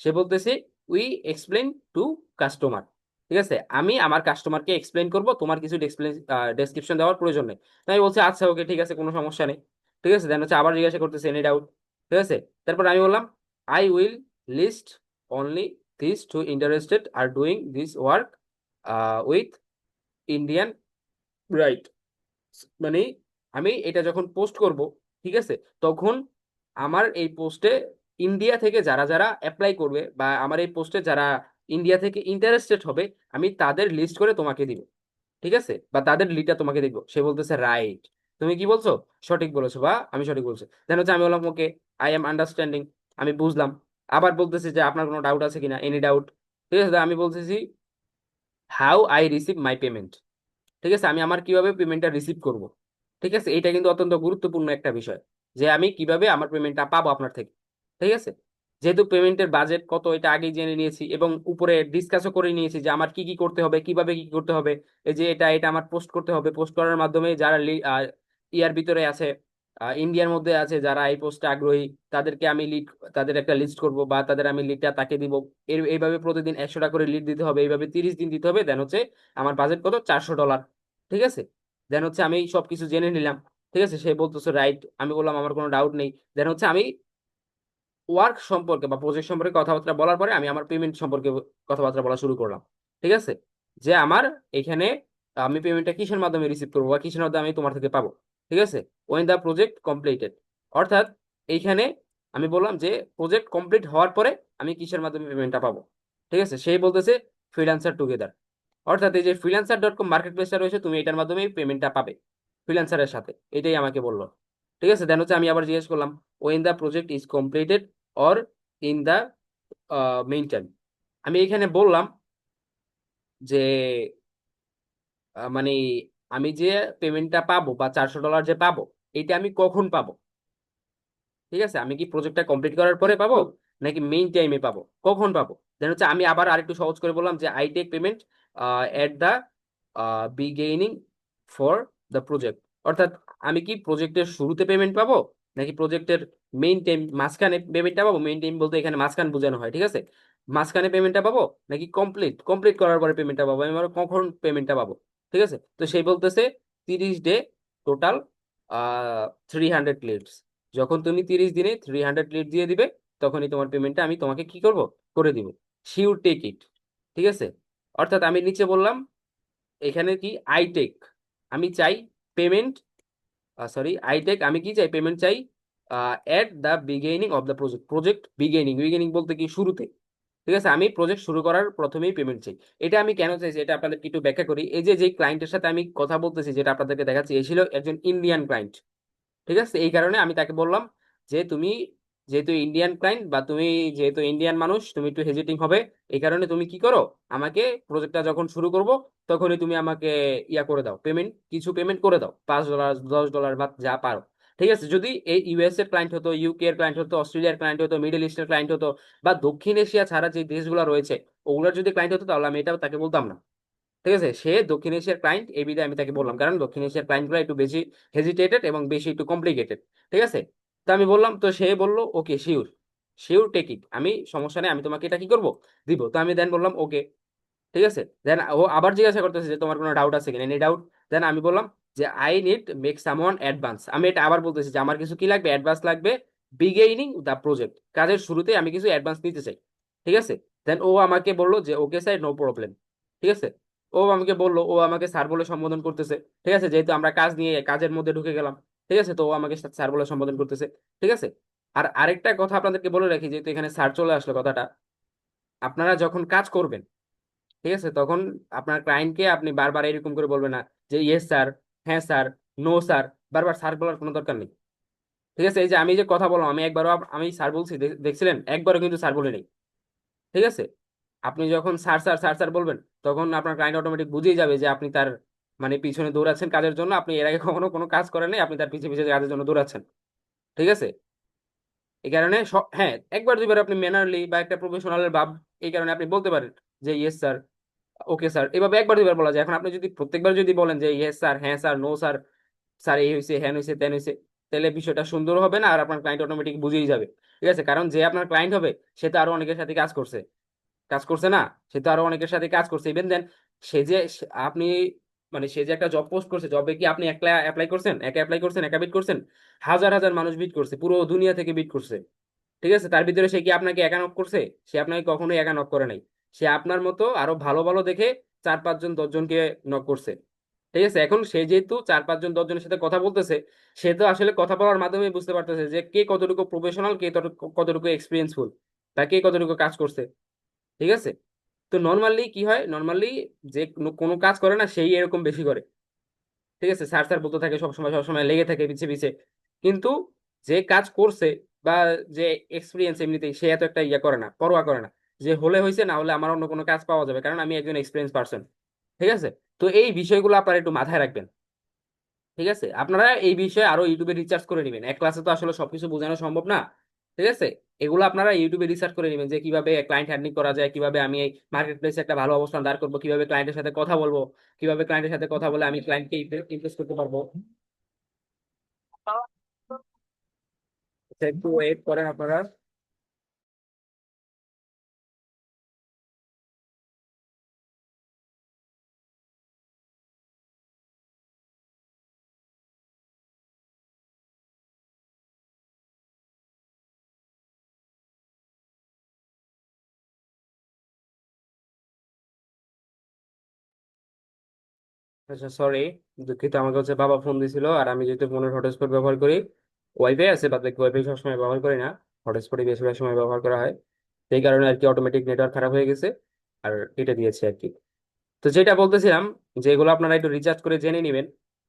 সে বলতেছে উই এক্সপ্লেন টু কাস্টমার। ঠিক আছে, আমি আমার কাস্টমারকে এক্সপ্লেন করব, তোমার কিছু ডেসক্রিপশন দেওয়ার প্রয়োজন নেই। তাই আমি বলছি আচ্ছা ওকে ঠিক আছে, কোনো সমস্যা নেই। ঠিক আছে, দেন হচ্ছে আবার জিজ্ঞাসা করতেছে এনি ডাউট। ঠিক আছে, তারপর আমি বললাম I will list only this to interested are doing this work with Indian right. মানে আমি এটা যখন পোস্ট করব, ঠিক আছে, তখন আমার এই পোস্টে ইন্ডিয়া থেকে যারা যারা অ্যাপ্লাই করবে বা আমার এই পোস্টে যারা ইন্ডিয়া থেকে ইন্টারেস্টেড হবে, আমি তাদের লিস্ট করে তোমাকে দিব। ঠিক আছে, বা তাদের লিডটা তোমাকে দেখবো। সে বলতেছে রাইট, তুমি কি বলছো, সঠিক বলেছো, বা আমি সঠিক বলছি। দেন হচ্ছে আমি বললাম ওকে, আই এম আন্ডারস্ট্যান্ডিং, আমি বুঝলাম। আবার বলতেছে যে আপনার কোনো ডাউট আছে কিনা, এনি ডাউট। ঠিক আছে, আমি বলতেছি how I receive my payment. ঠিক আছে, আমি আমার কিভাবে পেমেন্টটা রিসিভ করব। ঠিক আছে, এটা কিন্তু অত্যন্ত গুরুত্বপূর্ণ একটা বিষয়, যে আমি কিভাবে আমার পেমেন্টটা পাবো আপনার থেকে। ঠিক আছে, যেহেতু পেমেন্টের বাজেট কত এটা আগেই জেনে নিয়েছি এবং উপরে ডিসকাসও করে নিয়েছি যে আমার কি কি করতে হবে, কিভাবে কি কি করতে হবে। এই যে এটা এটা আমার পোস্ট করতে হবে, পোস্ট করার মাধ্যমে যারা ইয়ার ভিতরে আছে, ইন্ডিয়ার মধ্যে আছে, যারা এই পোস্টে আগ্রহী, তাদেরকে আমি লিড, তাদের একটা লিস্ট করব বা তাদের আমি লিডটা তাকে দিব। এইভাবে প্রতিদিন 100টা করে লিড দিতে হবে, এইভাবে 30 দিন দিতে হবে। দেন হচ্ছে আমার বাজেট কত, $400। ঠিক আছে, দেন হচ্ছে আমি সবকিছু জেনে নিলাম। ঠিক আছে, সে বলতেছে রাইট, আমি বললাম আমার কোনো ডাউট নেই। দেন হচ্ছে আমি ওয়ার্ক সম্পর্কে বা প্রজেক্ট সম্পর্কে কথাবার্তা বলার পরে আমি আমার পেমেন্ট সম্পর্কে কথাবার্তা বলা শুরু করলাম। ঠিক আছে, যে আমার এখানে আমি পেমেন্টটা কিসের মাধ্যমে রিসিভ করবো বা কিসের মাধ্যমে আমি তোমার থেকে পাবো। ঠিক আছে, ওয়েন দ্য প্রজেক্ট কমপ্লিটেড, অর্থাৎ এইখানে আমি বললাম যে প্রজেক্ট কমপ্লিট হওয়ার পরে আমি কিসের মাধ্যমে পেমেন্টটা পাবো। ঠিক আছে, সেই বলতেছে ফ্রিল্যান্সার টুগেদার। অর্থাৎ এই যে ফ্রিল্যান্সার.com মার্কেট প্লেসটা রয়েছে, তুমি এটার মাধ্যমে পেমেন্টটা পাবে ফ্রিল্যান্সারের সাথে, এটাই আমাকে বললো। ঠিক আছে, দেন হচ্ছে আমি আবার জিজ্ঞেস করলাম when the project is completed or in the main time. আমি এখানে বললাম যে মানে আমি যে পেমেন্টটা পাবো বা $400 যে পাবো, এটা আমি কখন পাবো। ঠিক আছে, আমি কি প্রজেক্টটা কমপ্লিট করার পরে পাবো নাকি মেইন টাইমে পাবো, কখন পাবো। দেন হচ্ছে আমি আবার আরেকটু সহজ করে বললাম যে I take payment at the beginning for the project. অর্থাৎ আমি কি প্রজেক্টের শুরুতে পেমেন্ট পাবো নাকি প্রজেক্টের মেইন টাইম মাঝখানে পেমেন্টটা পাবো। মেইন টাইম বলতে এখানে মাঝখান বোঝানো হয়। ঠিক আছে, মাঝখানে পেমেন্টটা পাবো নাকি কমপ্লিট কমপ্লিট করার পরে পেমেন্টটা পাবো, আমি আবার কখন পেমেন্টটা পাবো। ঠিক আছে, তো সেই বলতেছে 30 ডে টোটাল 300 লিডস। যখন তুমি 30 দিনে 300 লিড দিয়ে দিবে, তখনই তোমার পেমেন্টটা আমি তোমাকে কি করব, করে দিব। Sure take it. ঠিক আছে, অর্থাৎ আমি নিচে বললাম এখানে কি আই টেক, আমি চাই পেমেন্ট, সরি আই টেক, আমি কি চাই, পেমেন্ট চাই at the beginning of the project. Project beginning, beginning বলতে কি শুরুতে। ঠিক আছে, আমি প্রজেক্ট শুরু করার প্রথমেই পেমেন্ট চাই। এটা আমি কেন চাইছি এটা আপনাদেরকে একটু ব্যাখ্যা করি। এই যে যে ক্লায়েন্টের সাথে আমি কথা বলতেছি, যেটা আপনাদেরকে দেখাচ্ছি, এই ছিল একজন ইন্ডিয়ান ক্লায়েন্ট। ঠিক আছে, এই কারণে আমি তাকে বললাম যে তুমি যেহেতু ইন্ডিয়ান ক্লায়েন্ট বা তুমি যেহেতু ইন্ডিয়ান মানুষ, তুমি একটু হেজিটিং হবে। এই কারণে তুমি কি করো, আমাকে প্রজেক্টটা যখন শুরু করব তখনই তুমি আমাকে ইয়া করে দাও, পেমেন্ট কিছু পেমেন্ট করে দাও, $5 $10 বা যা পারো। ঠিক আছে, যদি এই ইউএস এর ক্লায়েন্ট হতো, ইউকে এর ক্লায়েন্ট হতো, অস্ট্রেলিয়ার ক্লায়েন্ট হতো, মিডল ইস্টের ক্লায়েন্ট হতো, বা দক্ষিণ এশিয়া ছাড়া যে দেশগুলো রয়েছে ওগুলোর যদি ক্লায়েন্ট হতো, তাহলে আমি এটা তাকে বলতাম না। ঠিক আছে, সে দক্ষিণ এশিয়ার ক্লায়েন্ট এই বিধায় আমি তাকে বললাম, কারণ দক্ষিণ এশিয়ার ক্লায়েন্টগুলো একটু বেশি হেজিটেটেড এবং বেশি একটু কমপ্লিকেটেড। ঠিক আছে, তো আমি বললাম, তো সে বললো okay sure, sure take it, আমি সমস্যা নেই, আমি তোমাকে এটা কি করবো, দিব। তো আমি দেন বললাম ওকে। ঠিক আছে, দেন ও আবার জিজ্ঞাসা করতেছে যে তোমার কোনো ডাউট আছে কিনা, এনি ডাউট। দেন আমি বললাম যে I need make someone advance. আমি এটা আবার বলতেছি যে আমার কিছু কি লাগবে, অ্যাডভান্স লাগবে বিগেইনিং দ্য প্রজেক্ট, কাজের শুরুতে আমি কিছু অ্যাডভান্স নিতে চাই। ঠিক আছে, দেন ও আমাকে বললো যে ওকে স্যার নো প্রবলেম। ঠিক আছে, ও আমাকে বললো, ও আমাকে স্যার বলে সম্বোধন করতেছে। ঠিক আছে, যেহেতু আমরা কাজ নিয়ে কাজের মধ্যে ঢুকে গেলাম। ঠিক আছে, তো ও আমাকে স্যার বলে সম্বোধন করতেছে। ঠিক আছে, আর আরেকটা কথা আপনাদেরকে বলে রাখি, যেহেতু এখানে স্যার চলে আসলো কথাটা, আপনারা যখন কাজ করবেন, ঠিক আছে, তখন আপনার ক্লায়েন্টকে আপনি বারবার এরকম করে বলবেন না যে ইয়েস স্যার, হ্যাঁ স্যার, নো স্যার, বারবার স্যার বলার কোনো দরকার নেই। ঠিক আছে, এই যে আমি যে কথা বললাম, আমি একবারও আমি স্যার বলছি, দেখছিলেন একবারও কিন্তু স্যার বলে নেই। ঠিক আছে, আপনি যখন স্যার স্যার স্যার স্যার বলবেন, তখন আপনার ক্লায়েন্ট অটোমেটিক বুঝেই যাবে যে আপনি তার মানে পিছনে দৌড়াচ্ছেন কাজের জন্য, আপনি এর আগে কখনো কোনো কাজ করেন নাই, আপনি তার পিছে পিছে কাজের জন্য দৌড়াচ্ছেন। ঠিক আছে, এই কারণে হ্যাঁ, একবার দুইবার আপনি ম্যানারলি বা একটা প্রফেশনালের ভাব, এই কারণে আপনি বলতে পারেন যে ইয়েস স্যার, ওকে স্যার, এভাবে একবার দুইবার বলা যায়। এখন আপনি যদি প্রত্যেকবার যদি বলেন যে ইয়েস স্যার, হ্যাঁ স্যার, নো স্যার, স্যার এই হয়েছে, হ্যান হয়েছে, তেন হয়েছে, তাহলে বিষয়টা সুন্দর হবে না, আর আপনার ক্লায়েন্ট অটোমেটিক বুঝেই যাবে। ঠিক আছে, কারণ যে আপনার ক্লায়েন্ট হবে সে তো আরো অনেকের সাথে কাজ করছে না, সে তো আরো অনেকের সাথে কাজ করছে। ইভেন দেন আপনি মানে সে যে একটা জব পোস্ট করছে, জবে কি আপনি একলা অ্যাপ্লাই করছেন, একা অ্যাপ্লাই করছেন, একা বিট করছেন? হাজার হাজার মানুষ বিট করছে, পুরো দুনিয়া থেকে বিট করছে। ঠিক আছে, তার ভিতরে সে কি আপনাকে একা নক করছে? সে আপনাকে কখনোই একা নক করে নাই। সে আপনার মতো আরো ভালো ভালো দেখে 4 5 জন 10 জনকে নক করছে। ঠিক আছে, এখন সে যেহেতু 4 5 জন 10 জনের সাথে কথা বলতেছে, সে তো আসলে কথা বলার মাধ্যমে বুঝতে পারতেছে যে কে কতটুকু প্রফেশনাল, কে কতটুকু এক্সপিরিয়েন্সফুল, বা কে কতটুকু কাজ করছে। ঠিক আছে, তো নর্মালি কি হয়, নর্মালি যে কোনো কাজ করে না সেই এরকম বেশি করে। ঠিক আছে, স্যার স্যার বলতে থাকে সবসময়, সবসময় লেগে থাকে পিছে পিছে। কিন্তু যে কাজ করছে বা যে এক্সপিরিয়েন্স এমনিতেই, সে এত একটা ইয়ে করে না, পরোয়া করে না যে হলে হয়েছে, না হলে আমার অন্য কোনো কাজ পাওয়া যাবে, কারণ আমি একজন এক্সপিরিয়েন্স পারসন। ঠিক আছে, তো এই বিষয়গুলো আপনারা একটু মাথায় রাখবেন। ঠিক আছে, আপনারা এই বিষয়ে আরো ইউটিউবে রিসার্চ করে নেবেন, এক ক্লাসে তো আসলে সবকিছু বোঝানো সম্ভব না। ঠিক আছে, এগুলো আপনারা ইউটিউবে রিসার্চ করে নেবেন যে কিভাবে ক্লায়েন্ট হ্যান্ডলিং করা যায়, কিভাবে আমি এই মার্কেট প্লেসে একটা ভালো অবস্থান দাঁড় করবো, কিভাবে ক্লায়েন্টের সাথে কথা বলবো, কিভাবে ক্লায়েন্টের সাথে কথা বলে আমি ক্লায়েন্টকে ইমপ্রেস করতে পারবো। আচ্ছা, একটু ওয়েট করেন আপনারা। আচ্ছা সরি, দুঃখিত, আমাকে হচ্ছে বাবা ফোন দিছিল, আর আমি যেহেতু ফোনের হটস্পট ব্যবহার করি, ওয়াইফাই আছে, বাদ বাকি ওয়াইফাই সবসময় ব্যবহার করি না, হটস্পটই বেশিরভাগ সময় ব্যবহার করা হয়। সেই কারণে আর কি অটোমেটিক নেটওয়ার্ক খারাপ হয়ে গেছে, আর এটা দিয়েছে আর কি। তো যেটা বলতেছিলাম, যে এগুলো আপনারা একটু রিচার্জ করে জেনে নেবেন।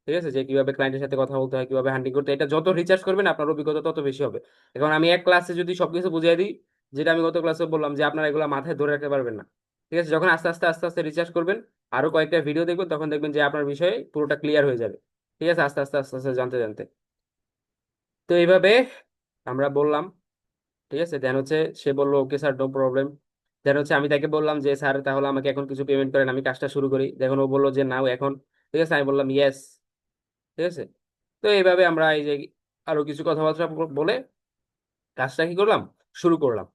ঠিক আছে, যে কিভাবে ক্লায়েন্টের সাথে কথা বলতে হয়, কিভাবে হ্যান্ডলিং করতে হয়, এটা যত রিচার্জ করবেন আপনার অভিজ্ঞতা তত বেশি হবে। এখন আমি এক ক্লাসে যদি সবকিছু বুঝিয়ে দিই, যেটা আমি গত ক্লাসে বললাম যে আপনারা এগুলো মাথায় ধরে রাখতে পারবেন না। ঠিক আছে, যখন আস্তে আস্তে আস্তে আস্তে রিচার্জ করবেন, আরো কয়েকটা ভিডিও দেখবেন, তখন দেখবেন যে আপনার বিষয়ে পুরোটা ক্লিয়ার হয়ে যাবে। ঠিক আছে, আস্তে আস্তে আস্তে আস্তে জানতে জানতে। তো এইভাবে আমরা বললাম। ঠিক আছে, দেন হচ্ছে সে বললো ওকে স্যার, নো প্রবলেম। দেন হচ্ছে আমি তাকে বললাম যে স্যার তাহলে আমাকে এখন কিছু পেমেন্ট করেন, আমি কাজটা শুরু করি। দেখুন ও বললো যে নাও এখন। ঠিক আছে, আমি বললাম ইয়েস। ঠিক আছে, তো এইভাবে আমরা এই যে আরো কিছু কথাবার্তা বলে কাজটা কি করলাম, শুরু করলাম।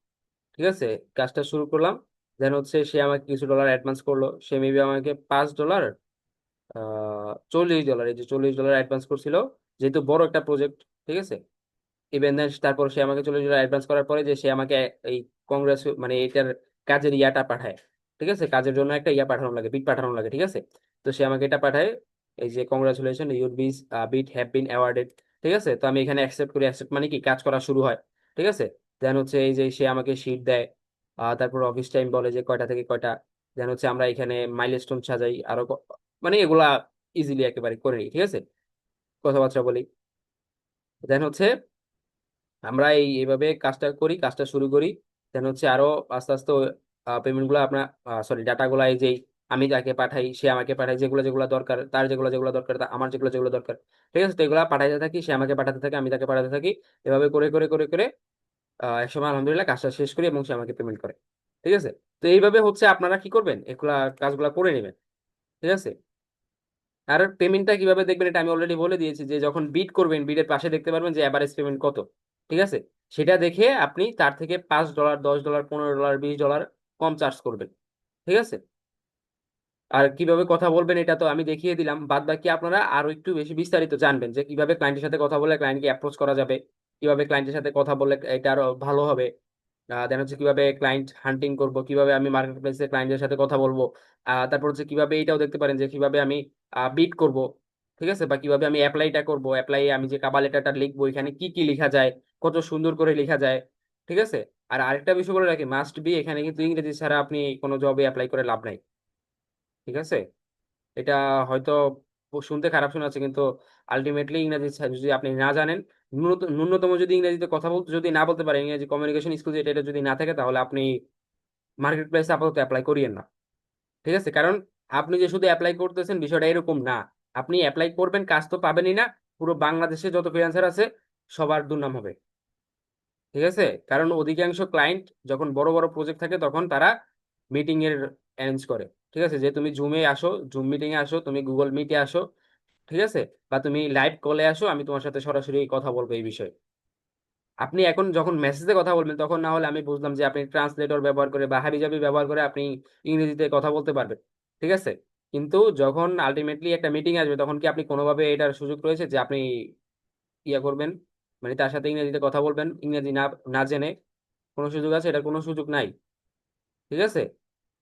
ঠিক আছে, কাজটা শুরু করলাম। দেন হচ্ছে সে আমাকে কিছু ডলার অ্যাডভান্স করলো, সে মেবি আমাকে $5, $40, এই যে $40 অ্যাডভান্স করছিল, যেহেতু বড় একটা প্রজেক্ট। ঠিক আছে, ইভেন দেন তারপর সে আমাকে $40 অ্যাডভান্স করার পরে যে সে আমাকে এই কংগ্রেস মানে এটার কাজের ইয়াটা পাঠায়। ঠিক আছে, কাজের জন্য একটা ইয়া পাঠানো লাগে, বিট পাঠানো লাগে। ঠিক আছে, তো সে আমাকে এটা পাঠায়, এই যে congratulation, your bid have been awarded. ঠিক আছে, তো আমি এখানে অ্যাকসেপ্ট করি, অ্যাকসেপ্ট মানে কি কাজ করা শুরু হয়। ঠিক আছে, দেন হচ্ছে এই যে সে আমাকে শিট দেয়, তারপর অফিস টাইম বলে যে কয়টা থেকে কয়টা। দেন হচ্ছে আমরা এখানে মাইলস্টোন সাজাই, আরো মানে এগুলা ইজিলি একেবারে করে নিই। ঠিক আছে, কথাবার্তা বলি। দেন হচ্ছে আমরা এইভাবে কাজটা করি, কাজটা শুরু করি। দেন হচ্ছে আরো আস্তে আস্তে পেমেন্ট গুলো আপনার, সরি ডাটা গুলা, এই যে আমি যাকে পাঠাই সে আমাকে পাঠায়, যেগুলো যেগুলো দরকার তার, যেগুলো যেগুলো দরকার আমার, যেগুলো যেগুলো দরকার। ঠিক আছে, তো এগুলো পাঠাইতে থাকি, সে আমাকে পাঠাতে থাকে, আমি তাকে পাঠাতে থাকি। এভাবে করে করে করে করে একসময় আলহামদুলিল্লাহ কাজটা শেষ করি এবং সে আমাকে পেমেন্ট করে। ঠিক আছে, তো এইভাবে হচ্ছে আপনারা কি করবেন, এগুলা কাজগুলা করে নেবেন। ঠিক আছে, আর পেমেন্টটা কিভাবে দেখবেন এটা আমি অলরেডি বলে দিয়েছি, যে যখন বিড করবেন বিডের পাশে দেখতে পারবেন যে অ্যাভারেজ পেমেন্ট কত। ঠিক আছে, সেটা দেখে আপনি তার থেকে $5, $10, $15, $20 কম চার্জ করবেন। ঠিক আছে, আর কিভাবে কথা বলবেন এটা তো আমি দেখিয়ে দিলাম, বাদ বাকি আপনারা আরো একটু বেশি বিস্তারিত জানবেন যে কিভাবে ক্লায়েন্টের সাথে কথা বলে ক্লায়েন্টকে অ্যাপ্রোচ করা যাবে, কিভাবে ক্লায়েন্টের সাথে কথা বললে এটা আরো ভালো হবে। দেন হচ্ছে কিভাবে ক্লায়েন্ট হান্টিং করব, কিভাবে আমি মার্কেট প্লেসে ক্লায়েন্টের সাথে কথা বলবো। তারপর হচ্ছে কিভাবে এটাও দেখতে পারেন যে কিভাবে আমি বিট করব। ঠিক আছে, বা কিভাবে আমি অ্যাপ্লাইটা করব, অ্যাপ্লাই আমি যে কাবা লেটারটা লিখবো এখানে কি কি লেখা যায়, কত সুন্দর করে লেখা যায়। ঠিক আছে, আর আরেকটা বিষয় বলে রাখি, মাস্ট বি এখানে কিন্তু ইংরেজি ছাড়া আপনি কোনো জবে অ্যাপ্লাই করে লাভ নাই। ঠিক আছে, এটা হয়তো শুনতে খারাপ শোনাচ্ছে, কিন্তু আলটিমেটলি ইংরেজি যদি আপনি না জানেন, ন্যূনতম যদি ইংরেজিতে কথা বলতে যদি না বলতে পারেন, ইংরেজি কমিউনিকেশন স্কিল এটা যদি না থাকে, তাহলে আপনি মার্কেট প্লেসে আপাতত অ্যাপ্লাই করিয়েন না। ঠিক আছে, কারণ আপনি যে শুধু অ্যাপ্লাই করতেছেন বিষয়টা এরকম না। আপনি অ্যাপ্লাই করবেন, কাজ তো পাবেনই না, পুরো বাংলাদেশে যত ফ্রিল্যান্সার আছে সবার দুর্নাম হবে। ঠিক আছে, কারণ অধিকাংশ ক্লায়েন্ট যখন বড় বড় প্রজেক্ট থাকে তখন তারা মিটিং এর অ্যারেঞ্জ করে। ঠিক আছে, যে তুমি জুমে আসো, জুম মিটিং এ আসো, তুমি গুগল মিটে আসো, ঠিক আছে, বা তুমি লাইভ কলে আসো, আমি তোমার সাথে সরাসরি কথা বলবো এই বিষয়ে। আপনি এখন যখন মেসেজে কথা বলবেন তখন না হলে আমি বুঝলাম যে আপনি ট্রান্সলেটর ব্যবহার করে বা হাবিজাবি ব্যবহার করে আপনি ইংরেজিতে কথা বলতে পারবেন। ঠিক আছে, কিন্তু যখন আলটিমেটলি একটা মিটিং আসবে তখন কি আপনি কোনোভাবে এটার সুযোগ রয়েছে যে আপনি ইয়া করবেন, মানে তার সাথে ইংরেজিতে কথা বলবেন ইংরেজি না না জেনে? কোনো সুযোগ আছে? এটা কোনো সুযোগ নাই। ঠিক আছে,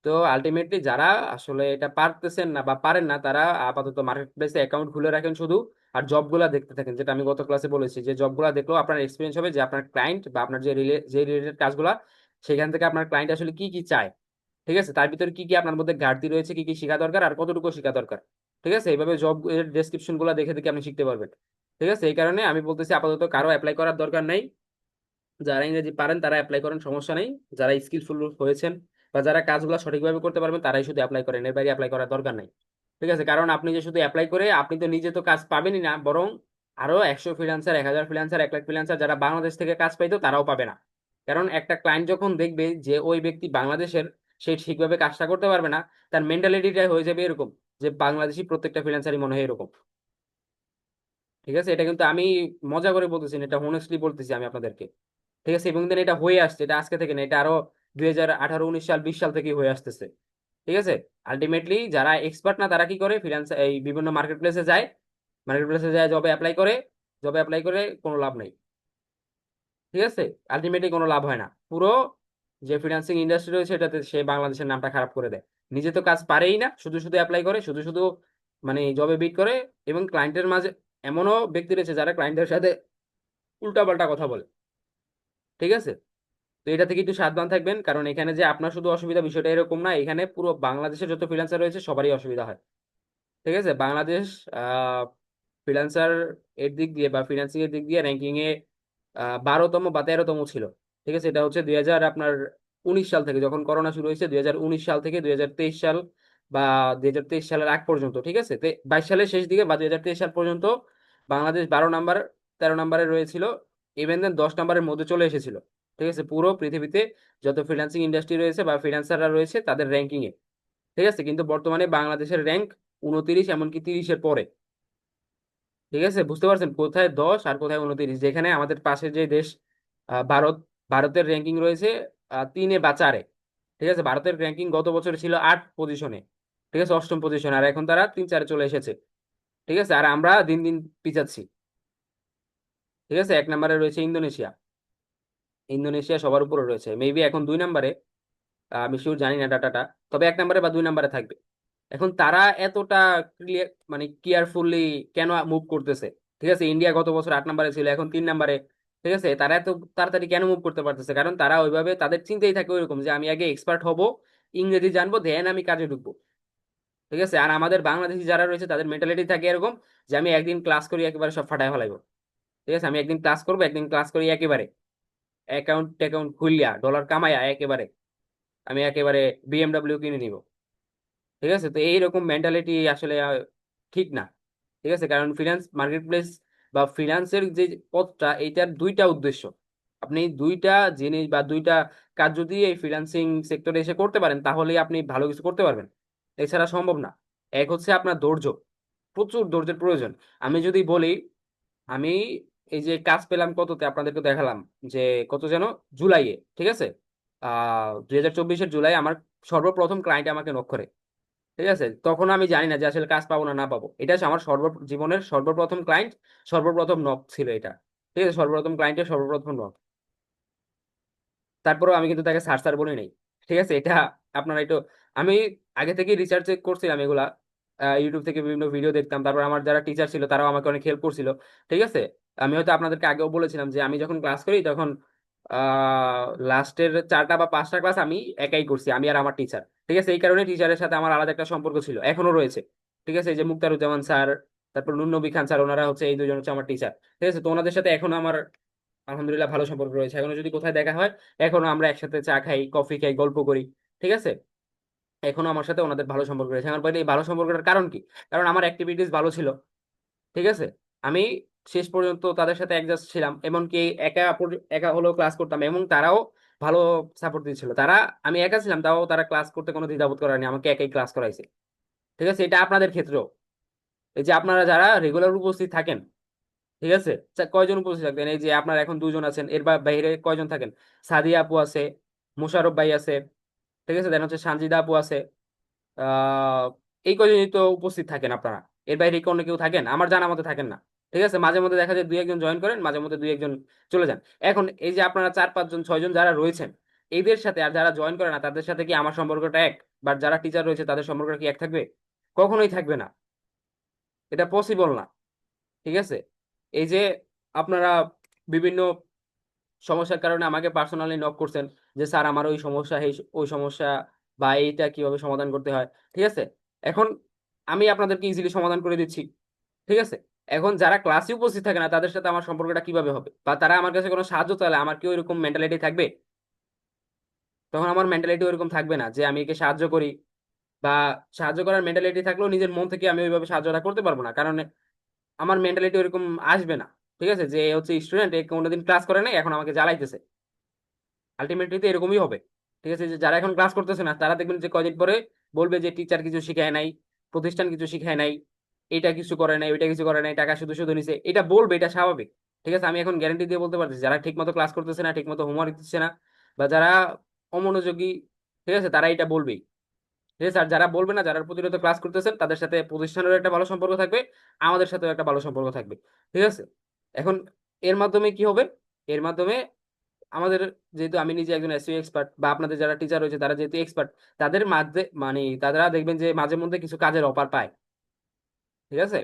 তো আলটিমেটলি যারা আসলে এটা পারতেছেন না বা পারেন না তারা আপাতত মার্কেট প্লেসে অ্যাকাউন্ট খুলে রাখেন শুধু, আর জবগুলা দেখতে থাকেন, যেটা আমি গত ক্লাসে বলেছি যে জবগুলা দেখলেও আপনার এক্সপিরিয়েন্স হবে যে আপনার ক্লায়েন্ট বা আপনার যে রিলেটেড কাজগুলা, সেখান থেকে আপনার ক্লায়েন্ট আসলে কি কি চায়। ঠিক আছে, তার ভিতরে কি কি আপনার মধ্যে ঘাটতি রয়েছে, কি কি শেখা দরকার আর কতটুকু শেখা দরকার। ঠিক আছে, এইভাবে জব এর ডেসক্রিপশন গুলা দেখে দেখে আপনি শিখতে পারবেন। ঠিক আছে, এই কারণে আমি বলতেছি আপাতত কারো অ্যাপ্লাই করার দরকার নাই। যারা ইংরেজি পারেন তারা অ্যাপ্লাই করেন, সমস্যা নেই। যারা স্কিলফুল হয়েছেন বা যারা কাজগুলো সঠিকভাবে করতে পারবেন তারাই শুধু অ্যাপ্লাই করেন, এর বাইরে অ্যাপ্লাই করার দরকার নাই। ঠিক আছে, কারণ আপনি যে শুধু অ্যাপ্লাই করে আপনি তো নিজে তো কাজ পাবেনই না, বরং আরো 100 ফ্রিল্যান্সার, 1000 ফ্রিল্যান্সার, 1 লাখ ফ্রিল্যান্সার যারা বাংলাদেশ থেকে কাজ পাইতো তারাও পাবে না। কারণ একটা ক্লায়েন্ট যখন দেখবে যে ওই ব্যক্তি বাংলাদেশের, সে ঠিকভাবে কাজটা করতে পারবে না, তার মেন্টালিটিটা হয়ে যাবে এরকম যে বাংলাদেশি প্রত্যেকটা ফ্রিল্যান্সারই মনে হয় এরকম। ঠিক আছে, এটা কিন্তু আমি মজা করে বলতেছি না, এটা হোনেস্টলি বলতেছি আমি আপনাদেরকে। ঠিক আছে, এবং দেন এটা হয়ে আসছে, এটা আজকে থেকে না, এটা আরো 2018, 19 সাল, 20 সাল থেকে হয়ে আসতেছে। ঠিক আছে, আলটিমেটলি যারা এক্সপার্ট না তারা কি করে, ফ্রিল্যান্স এই বিভিন্ন মার্কেট প্লেসে যায়, মার্কেট প্লেসে যায় জবে অ্যাপ্লাই করে, জবে অ্যাপ্লাই করে কোনো লাভ নেই। ঠিক আছে, আলটিমেটলি কোনো লাভ হয় না। পুরো যে ফ্রিল্যান্সিং ইন্ডাস্ট্রি রয়েছে এটাতে সে বাংলাদেশের নামটা খারাপ করে দেয়। নিজে তো কাজ পারেই না, শুধু শুধু অ্যাপ্লাই করে, শুধু শুধু মানে জবে বিট করে, এবং ক্লায়েন্টের মাঝে এমনও ব্যক্তি রয়েছে যারা ক্লায়েন্টের সাথে উল্টাপাল্টা কথা বলে। ঠিক আছে, তো এটা থেকে একটু সাবধান থাকবেন, কারণ এখানে যে আপনার শুধু অসুবিধা বিষয়টা এরকম না, এখানে পুরো বাংলাদেশের যত ফ্রিল্যান্সার রয়েছে সবারই অসুবিধা হয়। ঠিক আছে, বাংলাদেশ ফ্রিল্যান্সার এর দিক দিয়ে বা ফ্রিল্যান্সিং এর দিক দিয়ে র্যাঙ্কিং এ 12তম বা 13তম ছিল। ঠিক আছে, এটা হচ্ছে 2019 সাল থেকে, যখন করোনা শুরু হয়েছে 2019 সাল থেকে 2023 সাল বা 2023 সালের আগ পর্যন্ত। ঠিক আছে, 22 সালের শেষ দিকে বা 2023 সাল পর্যন্ত বাংলাদেশ 12 নাম্বার, 13 নাম্বারে রয়েছিল, ইভেন দেন 10 নাম্বারের মধ্যে চলে এসেছিল। ঠিক আছে, পুরো পৃথিবীতে যত ফ্রিল্যান্সিং ইন্ডাস্ট্রি রয়েছে বা ফ্রিল্যান্সাররা রয়েছে তাদের র্যাঙ্কিং এ। ঠিক আছে, কিন্তু বর্তমানে বাংলাদেশের র্যাঙ্ক 29, এমনকি 30-এর পরে। ঠিক আছে, বুঝতে পারছেন কোথায় 10 আর কোথায় 29, যেখানে আমাদের পাশে যে দেশ ভারত, ভারতের র্যাঙ্কিং রয়েছে 3-এ বা 4-এ। ঠিক আছে, ভারতের র্যাঙ্কিং গত বছর ছিল 8 পজিশনে। ঠিক আছে, অষ্টম পজিশনে, আর এখন তারা 3-4-এ চলে এসেছে। ঠিক আছে, আর আমরা দিন দিন পিছাচ্ছি। ঠিক আছে, 1 নাম্বারে রয়েছে ইন্দোনেশিয়া। ইন্দোনেশিয়া সবার উপরে রয়েছে, মেবি এখন 2 নাম্বারে, আমি শিওর জানি না ডাটাটা, তবে 1 নাম্বারে বা 2 নাম্বারে থাকবে। এখন তারা এতটা ক্লিয়ার মানে কেয়ারফুলি কেন মুভ করতেছে? ঠিক আছে, ইন্ডিয়া গত বছর 8 নাম্বারে ছিল, এখন 3 নাম্বারে। ঠিক আছে, তারা এত তাড়াতাড়ি কেন মুভ করতে পারতেছে? কারণ তারা ওইভাবে তাদের চিন্তাই থাকে ওইরকম যে আমি আগে এক্সপার্ট হব, ইংরেজি জানবো, দেন আমি কাজে ঢুকবো। ঠিক আছে, আর আমাদের বাংলাদেশি যারা রয়েছে তাদের মেন্টালিটি থাকে এরকম যে আমি একদিন ক্লাস করি একেবারে সব ফাটায় ফেলাইবো। ঠিক আছে, আমি একদিন ক্লাস করবো, একদিন ক্লাস করি একেবারে অ্যাকাউন্ট ট্যাকাউন্ট খুলিয়া ডলার কামাইয়া একেবারে আমি একেবারে বিএমডব্লিউ কিনে নিব। ঠিক আছে, তো এইরকম মেন্টালিটি আসলে ঠিক না। ঠিক আছে, কারণ ফিনান্স মার্কেট প্লেস বা ফিনান্সের যে পথটা, এইটার দুইটা উদ্দেশ্য। আপনি দুইটা জিনিস বা দুইটা কাজ যদি এই ফ্রিল্যান্সিং সেক্টরে এসে করতে পারেন তাহলেই আপনি ভালো কিছু করতে পারবেন, এছাড়া সম্ভব না। এক হচ্ছে আপনার ধৈর্য, প্রচুর ধৈর্যের প্রয়োজন। আমি যদি বলি, আমি এই যে কাজ পেলাম কততে আপনাদেরকে দেখালাম, যে কত যেন, জুলাইয়ে। ঠিক আছে, 2024-এর জুলাই আমার সর্বপ্রথম ক্লায়েন্ট আমাকে নক করে। ঠিক আছে, তখন আমি জানি না যে আসলে কাজ পাবো না না পাবো, এটা হচ্ছে আমার জীবনের সর্বপ্রথম ক্লায়েন্ট, সর্বপ্রথম নক ছিল এটা। ঠিক আছে, সর্বপ্রথম ক্লায়েন্টের সর্বপ্রথম নক। তারপরেও আমি কিন্তু তাকে স্যার স্যার বলি নাই। ঠিক আছে, এটা আপনারা একটু, আমি আগে থেকে রিসার্চ করছিলাম এগুলা, ইউটিউব থেকে বিভিন্ন ভিডিও দেখতাম, তারপর আমার যারা টিচার ছিল তারাও আমাকে অনেক হেল্প করছিল। ঠিক আছে, আমি হয়তো আপনাদেরকে আগেও বলেছিলাম যে আমি যখন ক্লাস করি তখন লাস্টের 4টা বা 5টা ক্লাস আমি একাই করছি, আমি আর আমার টিচার। ঠিক আছে, এই কারণে টিচারের সাথে আমার আলাদা একটা সম্পর্ক ছিল, এখনো রয়েছে। ঠিক আছে, এই যে মুক্তারুজ্জামান স্যার, তারপর নুননবী খান স্যার, ওনারা হচ্ছে এই দুজন হচ্ছে আমার টিচার। ঠিক আছে, তো ওনাদের সাথে এখনো আমার আলহামদুলিল্লাহ ভালো সম্পর্ক রয়েছে, এখনো যদি কোথায় দেখা হয় এখনো আমরা একসাথে চা খাই, কফি খাই, গল্প করি। ঠিক আছে, এখনো আমার সাথে ওনাদের ভালো সম্পর্ক রয়েছে। আমার বাইরে এই ভালো সম্পর্কটার কারণ কি? কারণ আমার অ্যাক্টিভিটিস ভালো ছিল, ঠিক আছে। আমি শেষ পর্যন্ত তাদের সাথে অ্যাডজাস্ট ছিলাম, এমনকি একা হলেও ক্লাস করতাম, এবং তারাও ভালো সাপোর্ট দিচ্ছিল। আমি একা ছিলাম, তাও তারা ক্লাস করতে কোনো দ্বিধাবোধ করেনি, আমাকে একাই ক্লাস করাইছে। ঠিক আছে, এটা আপনাদের ক্ষেত্রেও। এই যে আপনারা যারা রেগুলার উপস্থিত থাকেন, ঠিক আছে, কয়জন উপস্থিত থাকবেন? এই যে আপনার এখন দুজন আছেন, এর বাইরে কয়জন থাকেন? সাদিয়া আপু আছে, মোশারফ ভাই আছে, ঠিক আছে, দেন হচ্ছে সানজিদা আপু আছে। আহ এই কয়জনই তো উপস্থিত থাকেন আপনারা। এর বাইরে কি অন্য কেউ থাকেন? আমার জানা মতে থাকেন না। ঠিক আছে, মাঝে মধ্যে দেখা যায় দুই একজন জয়েন করেন, মাঝে মধ্যে দুই একজন চলে যান। এখন এই যে আপনারা 4 5 জন 6 জন যারা রয়েছেন, এদের সাথে আর যারা জয়েন করে না তাদের সাথে কি আমার সম্পর্কটা এক? বা যারা টিচার রয়েছে তাদের সম্পর্কটা কি এক থাকবে? কখনোই থাকবে না, এটা পসিবল না। ঠিক আছে, এই যে আপনারা বিভিন্ন সমস্যার কারণে আমাকে পার্সোনালি নক করছেন, যে স্যার আমার ওই সমস্যা, এই ওই সমস্যা, বা এইটা কিভাবে সমাধান করতে হয়, ঠিক আছে। এখন আমি আপনাদেরকে ইজিলি সমাধান করে দিচ্ছি, ঠিক আছে। এখন যারা ক্লাসে উপস্থিত থাকে না তাদের সাথে আমার সম্পর্কটা কিভাবে হবে? বা তারা আমার কাছে কোনো সাহায্য চাইলে আমার কি ওইরকম মেন্টালিটি থাকবে? তখন আমার মেন্টালিটি ওইরকম থাকবে না যে আমি একে সাহায্য করি, বা সাহায্য করার মেন্টালিটি থাকলেও নিজের মন থেকে আমি ওইভাবে সাহায্যটা করতে পারবো না, কারণ আমার মেন্টালিটি ওইরকম আসবে না। ঠিক আছে, যে এ হচ্ছে স্টুডেন্ট, এ কোনোদিন ক্লাস করে নাই, এখন আমাকে জ্বালাইতেছে। আলটিমেটলি তো এরকমই হবে। ঠিক আছে, যে যারা এখন ক্লাস করতেছে না তারা দেখবেন যে কয়দিন পরে বলবে যে টিচার কিছু শিখায় নাই, প্রতিষ্ঠান কিছু শিখায় নাই, এটা কিছু করে নাই, ওইটা কিছু করে নাই, টাকা শুধু শুধু নিছে, এটা বলবে, এটা স্বাভাবিক। ঠিক আছে, আমি এখন গ্যারান্টি দিয়ে বলতে পারছি যারা ঠিক মতো ক্লাস করতেছে না, ঠিক মতো হোমওয়ার্ক দিচ্ছে না, বা যারা অমনোযোগী, ঠিক আছে, তারা এটা বলবেই। ঠিক আছে, আর যারা বলবে না, যারা প্রতিনিয়ত ক্লাস করতেছেন, তাদের সাথে প্রতিষ্ঠানেরও একটা ভালো সম্পর্ক থাকবে, আমাদের সাথেও একটা ভালো সম্পর্ক থাকবে। ঠিক আছে, এখন এর মাধ্যমে কি হবে? এর মাধ্যমে আমাদের, যেহেতু আমি নিজে একজন এসইও এক্সপার্ট, বা আপনাদের যারা টিচার রয়েছে তারা যেহেতু এক্সপার্ট, তাদের মাঝে মানে তারা দেখবেন যে মাঝে মধ্যে কিছু কাজের অফার পায়। ঠিক আছে,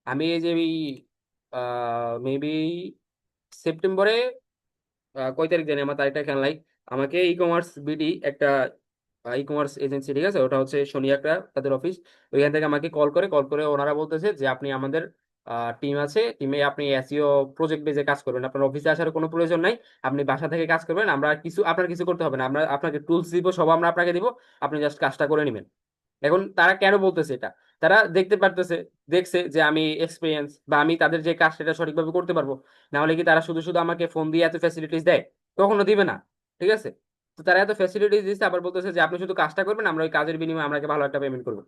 আমি এই যে মেবি সেপ্টেম্বরে, কয় তারিখ জানি, আমার তারিখটা খেয়াল নাই, আমাকে ই কমার্স বিডি একটা ই কমার্স এজেন্সি, ঠিক আছে, ওটা হচ্ছে শনিয়াকড়া তাদের অফিস, ওইখান থেকে আমাকে কল করে ওনারা বলতেছে যে আপনি আমাদের টিম আছে, টিমে আপনি এসইও প্রজেক্ট বেজে কাজ করবেন, আপনার অফিসে আসার কোনো প্রয়োজন নাই, আপনি বাসা থেকে কাজ করবেন, আমরা কিছু আপনার কিছু করতে হবে না, আমরা আপনাকে টুলস দিব, সব আমরা আপনাকে দিব, আপনি জাস্ট কাজটা করে নেবেন। এখন তারা কেন বলতেছে এটা? তারা দেখতে পারতেছে, দেখছে যে আমি এক্সপিরিয়েন্স, বা আমি তাদের যে কাজ সেটা সঠিকভাবে করতে পারবো। না হলে কি তারা শুধু শুধু আমাকে ফোন দিয়ে এত ফ্যাসিলিটিস দেয়? কখনো দিবে না। ঠিক আছে, তো তারা এত ফ্যাসিলিটিস দিচ্ছে, আবার বলতেছে যে আপনি শুধু কাজটা করবেন, আমরা ওই কাজের বিনিময়ে আপনাকে ভালো একটা পেমেন্ট করবো।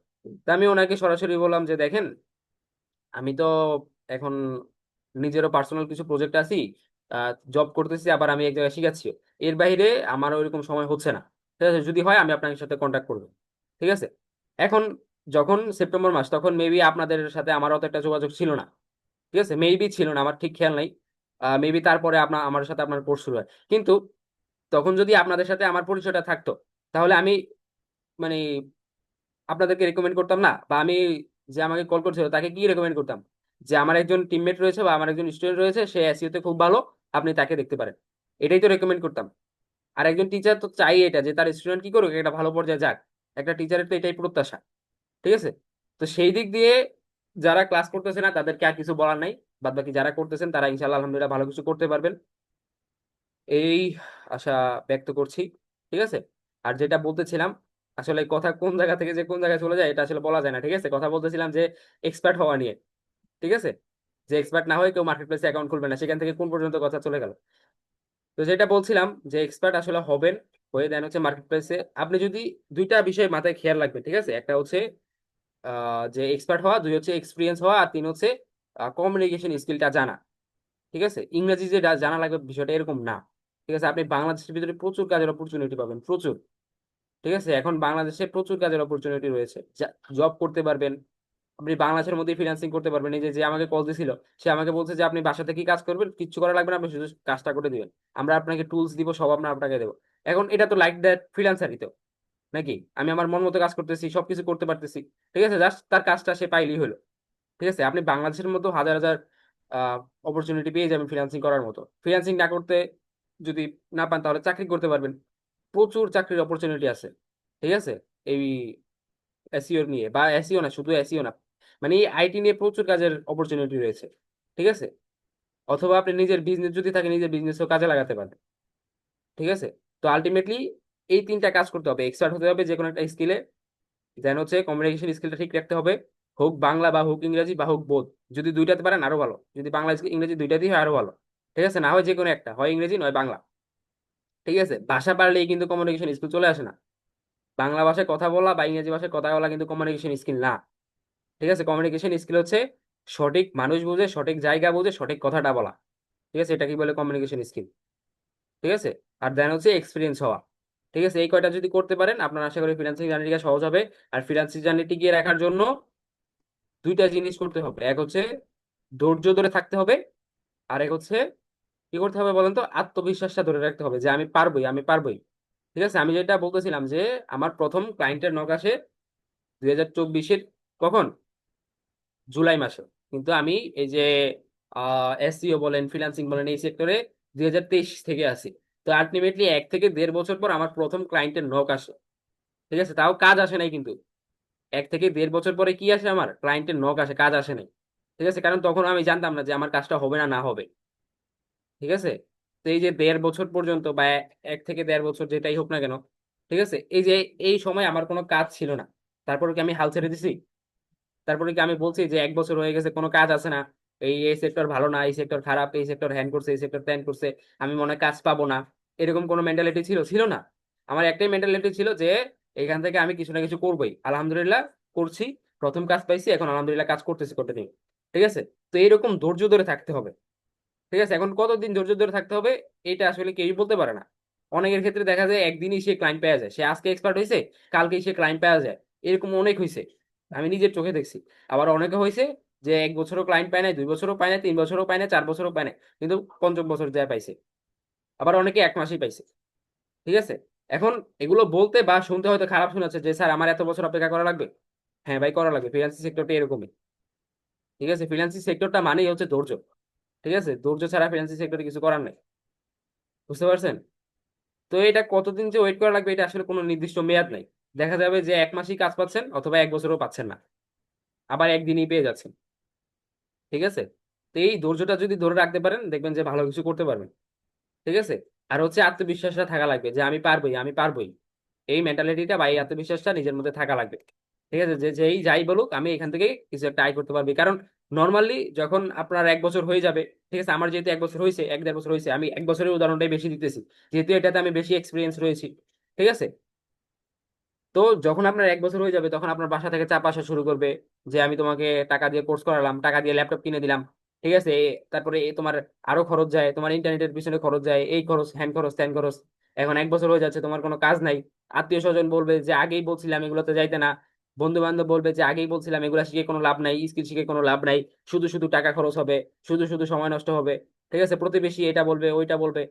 তা আমি ওনাকে সরাসরি বললাম যে দেখেন, আমি তো এখন নিজেরও পার্সোনাল কিছু প্রজেক্ট আছি, জব করতেছি, আবার আমি এক জায়গায় শিখাচ্ছি, এর বাইরে আমার ওইরকম সময় হচ্ছে না। ঠিক আছে, যদি হয় আমি আপনার সাথে কন্ট্যাক্ট করবো। ঠিক আছে, এখন যখন সেপ্টেম্বর মাস, তখন মেবি আপনাদের সাথে আমার অত একটা যোগাযোগ ছিল না। ঠিক আছে, মেবি ছিল না, আমার ঠিক খেয়াল নাই। মেবি তারপরে আমার সাথে আপনার কোর্স শুরু হয়, কিন্তু তখন যদি আপনাদের সাথে আমার পরিচয়টা থাকতো, তাহলে আমি মানে আপনাদেরকে রেকমেন্ড করতাম না? বা আমি, যে আমাকে কল করছিল তাকে কি রেকমেন্ড করতাম? যে আমার একজন টিমমেট রয়েছে বা আমার একজন স্টুডেন্ট রয়েছে, সে এসইও তে খুব ভালো, আপনি তাকে দেখতে পারেন, এটাই তো রেকমেন্ড করতাম। আর একজন টিচার তো চাই এটা, যে তার স্টুডেন্ট কি করুক, একটা ভালো পর্যায়ে যাক। একটা টিচারের তো এটাই প্রত্যাশা। ঠিক আছে, তো সেই দিক দিয়ে যারা ক্লাস করতেছে না তাদেরকে আর কিছু বলার নাই, বাদ বাকি যারা করতেছেন তারা ইনশাআল্লাহ আলহামদুলিল্লাহ ভালো কিছু করতে পারবেন, এই আশা ব্যক্ত করছি। ঠিক আছে, আর যেটা বলতেছিলাম, আসলে কথা কোন জায়গা থেকে যে কোন জায়গায় চলে যায় এটা আসলে বলা যায় না। ঠিক আছে, কথা বলতেছিলাম যে এক্সপার্ট হওয়া নিয়ে। ঠিক আছে, যে এক্সপার্ট না হয়ে কেউ মার্কেট প্লেসে অ্যাকাউন্ট খুলবে না, সেখান থেকে কোন পর্যন্ত কথা চলে গেল। তো যেটা বলছিলাম যে এক্সপার্ট আসলে হবেন, হয়ে দেন হচ্ছে মার্কেট প্লেসে আপনি যদি দুইটা বিষয় মাথায় খেয়াল রাখবেন। ঠিক আছে, একটা হচ্ছে যে এক্সপার্ট হওয়া, দুই হচ্ছে এক্সপিরিয়েন্স হওয়া, আর তিন হচ্ছে কমিউনিকেশন স্কিলটা জানা। ঠিক আছে, ইংরেজি যে জানা লাগবে বিষয়টা এরকম না। ঠিক আছে, আপনি বাংলাদেশের ভিতরে প্রচুর কাজের অপরচুনিটি পাবেন, প্রচুর। ঠিক আছে, এখন বাংলাদেশে প্রচুর কাজের অপরচুনিটি রয়েছে, জব করতে পারবেন। আপনি বাংলাদেশের মধ্যে ফ্রিল্যান্সিং করতে পারবেন। এই যে যে আমাকে কল দিছিল, সে আমাকে বলছে যে আপনি বাসা থেকে কাজ করবেন, কিচ্ছু করা লাগবে না, আপনি শুধু কাজটা করে দিবেন, আমরা আপনাকে টুলস দিব, সব আমরা আপনাকে দেবো। এখন এটা তো লাইক দ্যাট ফ্রিল্যান্সারই তো, নাকি? আমি আমার মন মতো কাজ করতেছি, সবকিছু করতে পারতেছি। ঠিক আছে, জাস্ট তার কাজটা সে পাইলেই হলো। ঠিক আছে, আপনি বাংলাদেশের মতো হাজার হাজার অপরচুনিটি পেয়ে যাবেন ফ্রিল্যান্সিং করার মতো। ফ্রিল্যান্সিং না করতে যদি না পান, তাহলে চাকরি করতে পারবেন, প্রচুর চাকরির অপরচুনিটি আছে। ঠিক আছে, এই এসইও নিয়ে, বা এসইও না, শুধু এসইও না, মানে এই আইটি নিয়ে প্রচুর কাজের অপরচুনিটি রয়েছে। ঠিক আছে, অথবা আপনি নিজের বিজনেস যদি থাকে, নিজের বিজনেসও কাজে লাগাতে পারেন। ঠিক আছে, তো আলটিমেটলি এই তিনটা কাজ করতে হবে, এক্সপার্ট হতে হবে যে কোনো একটা স্কিলে। দেন হচ্ছে কমিউনিকেশন স্কিলটা ঠিক রাখতে হবে, হোক বাংলা বা হোক ইংরেজি বা হোক বোধ। যদি দুইটাতে পারেন আরো ভালো, যদি বাংলা ইংরেজি দুইটাতেই হয় আরো ভালো। ঠিক আছে, না হয় যে কোনো একটা, হয় ইংরেজি নয় বাংলা। ঠিক আছে, ভাষা পারলেই কিন্তু কমিউনিকেশন স্কিল চলে আসে না। বাংলা ভাষায় কথা বলা বা ইংরেজি ভাষায় কথা বলা কিন্তু কমিউনিকেশন স্কিল না। ঠিক আছে, কমিউনিকেশন স্কিল হচ্ছে সঠিক মানুষ বুঝে, সঠিক জায়গা বুঝে, সঠিক কথাটা বলা। ঠিক আছে, এটা কি বলে কমিউনিকেশন স্কিল। ঠিক আছে, আর দেন হচ্ছে এক্সপিরিয়েন্স হওয়া। ঠিক আছে, এই কয়টা যদি করতে পারেন আপনার আশা করি ফ্রিল্যান্সিং জার্নিটা সহজ হবে। আর ফ্রিল্যান্সিং জার্নি টিকিয়ে রাখার জন্য দুইটা জিনিস করতে হবে, এক হচ্ছে ধৈর্য ধরে থাকতে হবে, আর এক হচ্ছে কি করতে হবে বলেন তো, আত্মবিশ্বাসটা ধরে রাখতে হবে যে আমি পারবোই, আমি পারবোই। ঠিক আছে, আমি যেটা বলতেছিলাম যে আমার প্রথম ক্লায়েন্টের নক আসে 2024-এর, কখন, জুলাই মাসে। কিন্তু আমি এই যে এসইও বলেন ফ্রিল্যান্সিং বলেন এই সেক্টরে 2023 থেকে আছি। তো আলটিমেটলি 1 থেকে 1.5 বছর পর আমার প্রথম ক্লায়েন্টের নক আসে। ঠিক আছে, তাও কাজ আসে নাই কিন্তু। 1 থেকে 1.5 বছর পরে কি আসে, আমার ক্লায়েন্টের নক আসে, কাজ আসে নাই। ঠিক আছে, কারণ তখন আমি জানতাম না যে আমার কাজটা হবে না না হবে। ঠিক আছে, তো এই যে 1.5 বছর পর্যন্ত বা 1 থেকে 1.5 বছর যেটাই হোক না কেন, ঠিক আছে, এই যে এই সময় আমার কোনো কাজ ছিল না। তারপরে কি আমি হাল ছেড়ে দিছি? তারপরে কি আমি বলছি যে 1 বছর হয়ে গেছে কোনো কাজ আছে না, এই এই সেক্টর ভালো না, এই সেক্টর খারাপ, এই সেক্টর হ্যান করছে, এই সেক্টর ত্যান করছে, আমি মনে হয় কাজ পাবো না? এরকম কোনো মেন্টালিটি ছিল? ছিল না। আমার একটাই মেন্টালিটি ছিল যে এখান থেকে আমি কিছু না কিছু করবোই, আলহামদুলিল্লাহ করছি, প্রথম কাজ পাইছি, এখন আলহামদুলিল্লাহ কাজ করতেছি করতে দিন। ঠিক আছে, তো এইরকম ধৈর্য ধরে থাকতে হবে। ঠিক আছে, এখন কতদিন ধৈর্য ধরে থাকতে হবে এটা আসলে কেউই বলতে পারে না। অনেকের ক্ষেত্রে দেখা যায় একদিনই সে ক্লায়েন্ট পাওয়া যায়, সে আজকে এক্সপার্ট হয়েছে, কালকেই সে ক্লায়েন্ট পাওয়া যায়। এরকম অনেক হয়েছে, আমি নিজের চোখে দেখছি। আবার অনেকে হয়েছে যে 1 বছরও ক্লায়েন্ট পায় না, 2 বছরও পায় না, 3 বছরও পায় না, 4 বছরও পায় না, কিন্তু পঞ্চম বছর যায় পাইছে। আবার অনেকে 1 মাসেই পাইছে। ঠিক আছে, এখন এগুলো বলতে বা শুনতে হয়তো খারাপ শোনাচ্ছে যে স্যার আমার এত বছর অপেক্ষা করা লাগবে। হ্যাঁ ভাই, করা লাগবে, ফ্রিল্যান্সিং সেক্টরটা এরকমই। ঠিক আছে, ফ্রিল্যান্সিং সেক্টরটা মানেই হচ্ছে ধৈর্য। ঠিক আছে, ধৈর্য ছাড়া ফ্রিল্যান্সিং সেক্টরে কিছু করার নেই। বুঝতে পারছেন? তো এটা কতদিন যে ওয়েট করা লাগবে এটা আসলে কোনো নির্দিষ্ট মেয়াদ নাই। দেখা যাবে যে 1 মাসই কাজ পাচ্ছেন, অথবা 1 বছরও পাচ্ছেন না, আবার একদিনই পেয়ে যাচ্ছেন। ঠিক আছে, তো এই ধৈর্যটা যদি ধরে রাখতে পারেন দেখবেন যে ভালো কিছু করতে পারবেন। ঠিক আছে, আর হচ্ছে আত্মবিশ্বাসটা থাকা লাগবে যে আমি পারবোই, আমি পারবোই। এই মেন্টালিটিটা বা এই আত্মবিশ্বাসটা নিজের মধ্যে থাকা লাগবে। ঠিক আছে, যে যেই যাই বলুক আমি এখান থেকে কিছু একটা আয় করতে পারবি, কারণ নর্মালি যখন আপনার 1 বছর হয়ে যাবে, ঠিক আছে, আমার যেহেতু 1 বছর হয়েছে, 1-1.5 বছর হয়েছে, আমি 1 বছরের উদাহরণটাই বেশি দিতেছি, যেহেতু এটাতে আমি বেশি এক্সপিরিয়েন্স রয়েছি। ঠিক আছে, তো যখন আপনার 1 বছর হয়ে যাবে তখন আপনার বাসা থেকে চাপ আসা শুরু করবে যে আমি তোমাকে টাকা দিয়ে কোর্স করালাম, টাকা দিয়ে ল্যাপটপ কিনে দিলাম। ঠিক আছে, তারপরে তোমার আরো খরচ যায়, তোমার ইন্টারনেটের পিছনে খরচ যায়, এই খরচ হ্যান খরচ ত্যান খরচ। এখন 1 বছর হয়ে যাচ্ছে, তোমার কোনো কাজ নাই। আত্মীয় স্বজন বলবে যে আগেই বলছিলাম এগুলোতে যাইতে না। বন্ধু বান্ধব বলবে যে আগেই বলছিলাম এগুলা শিখে কোনো লাভ নাই, স্কিল শিখে কোনো লাভ নাই, শুধু শুধু টাকা খরচ হবে, শুধু শুধু সময় নষ্ট হবে। ঠিক আছে, প্রতিবেশী এটা বলবে ওইটা বলবে।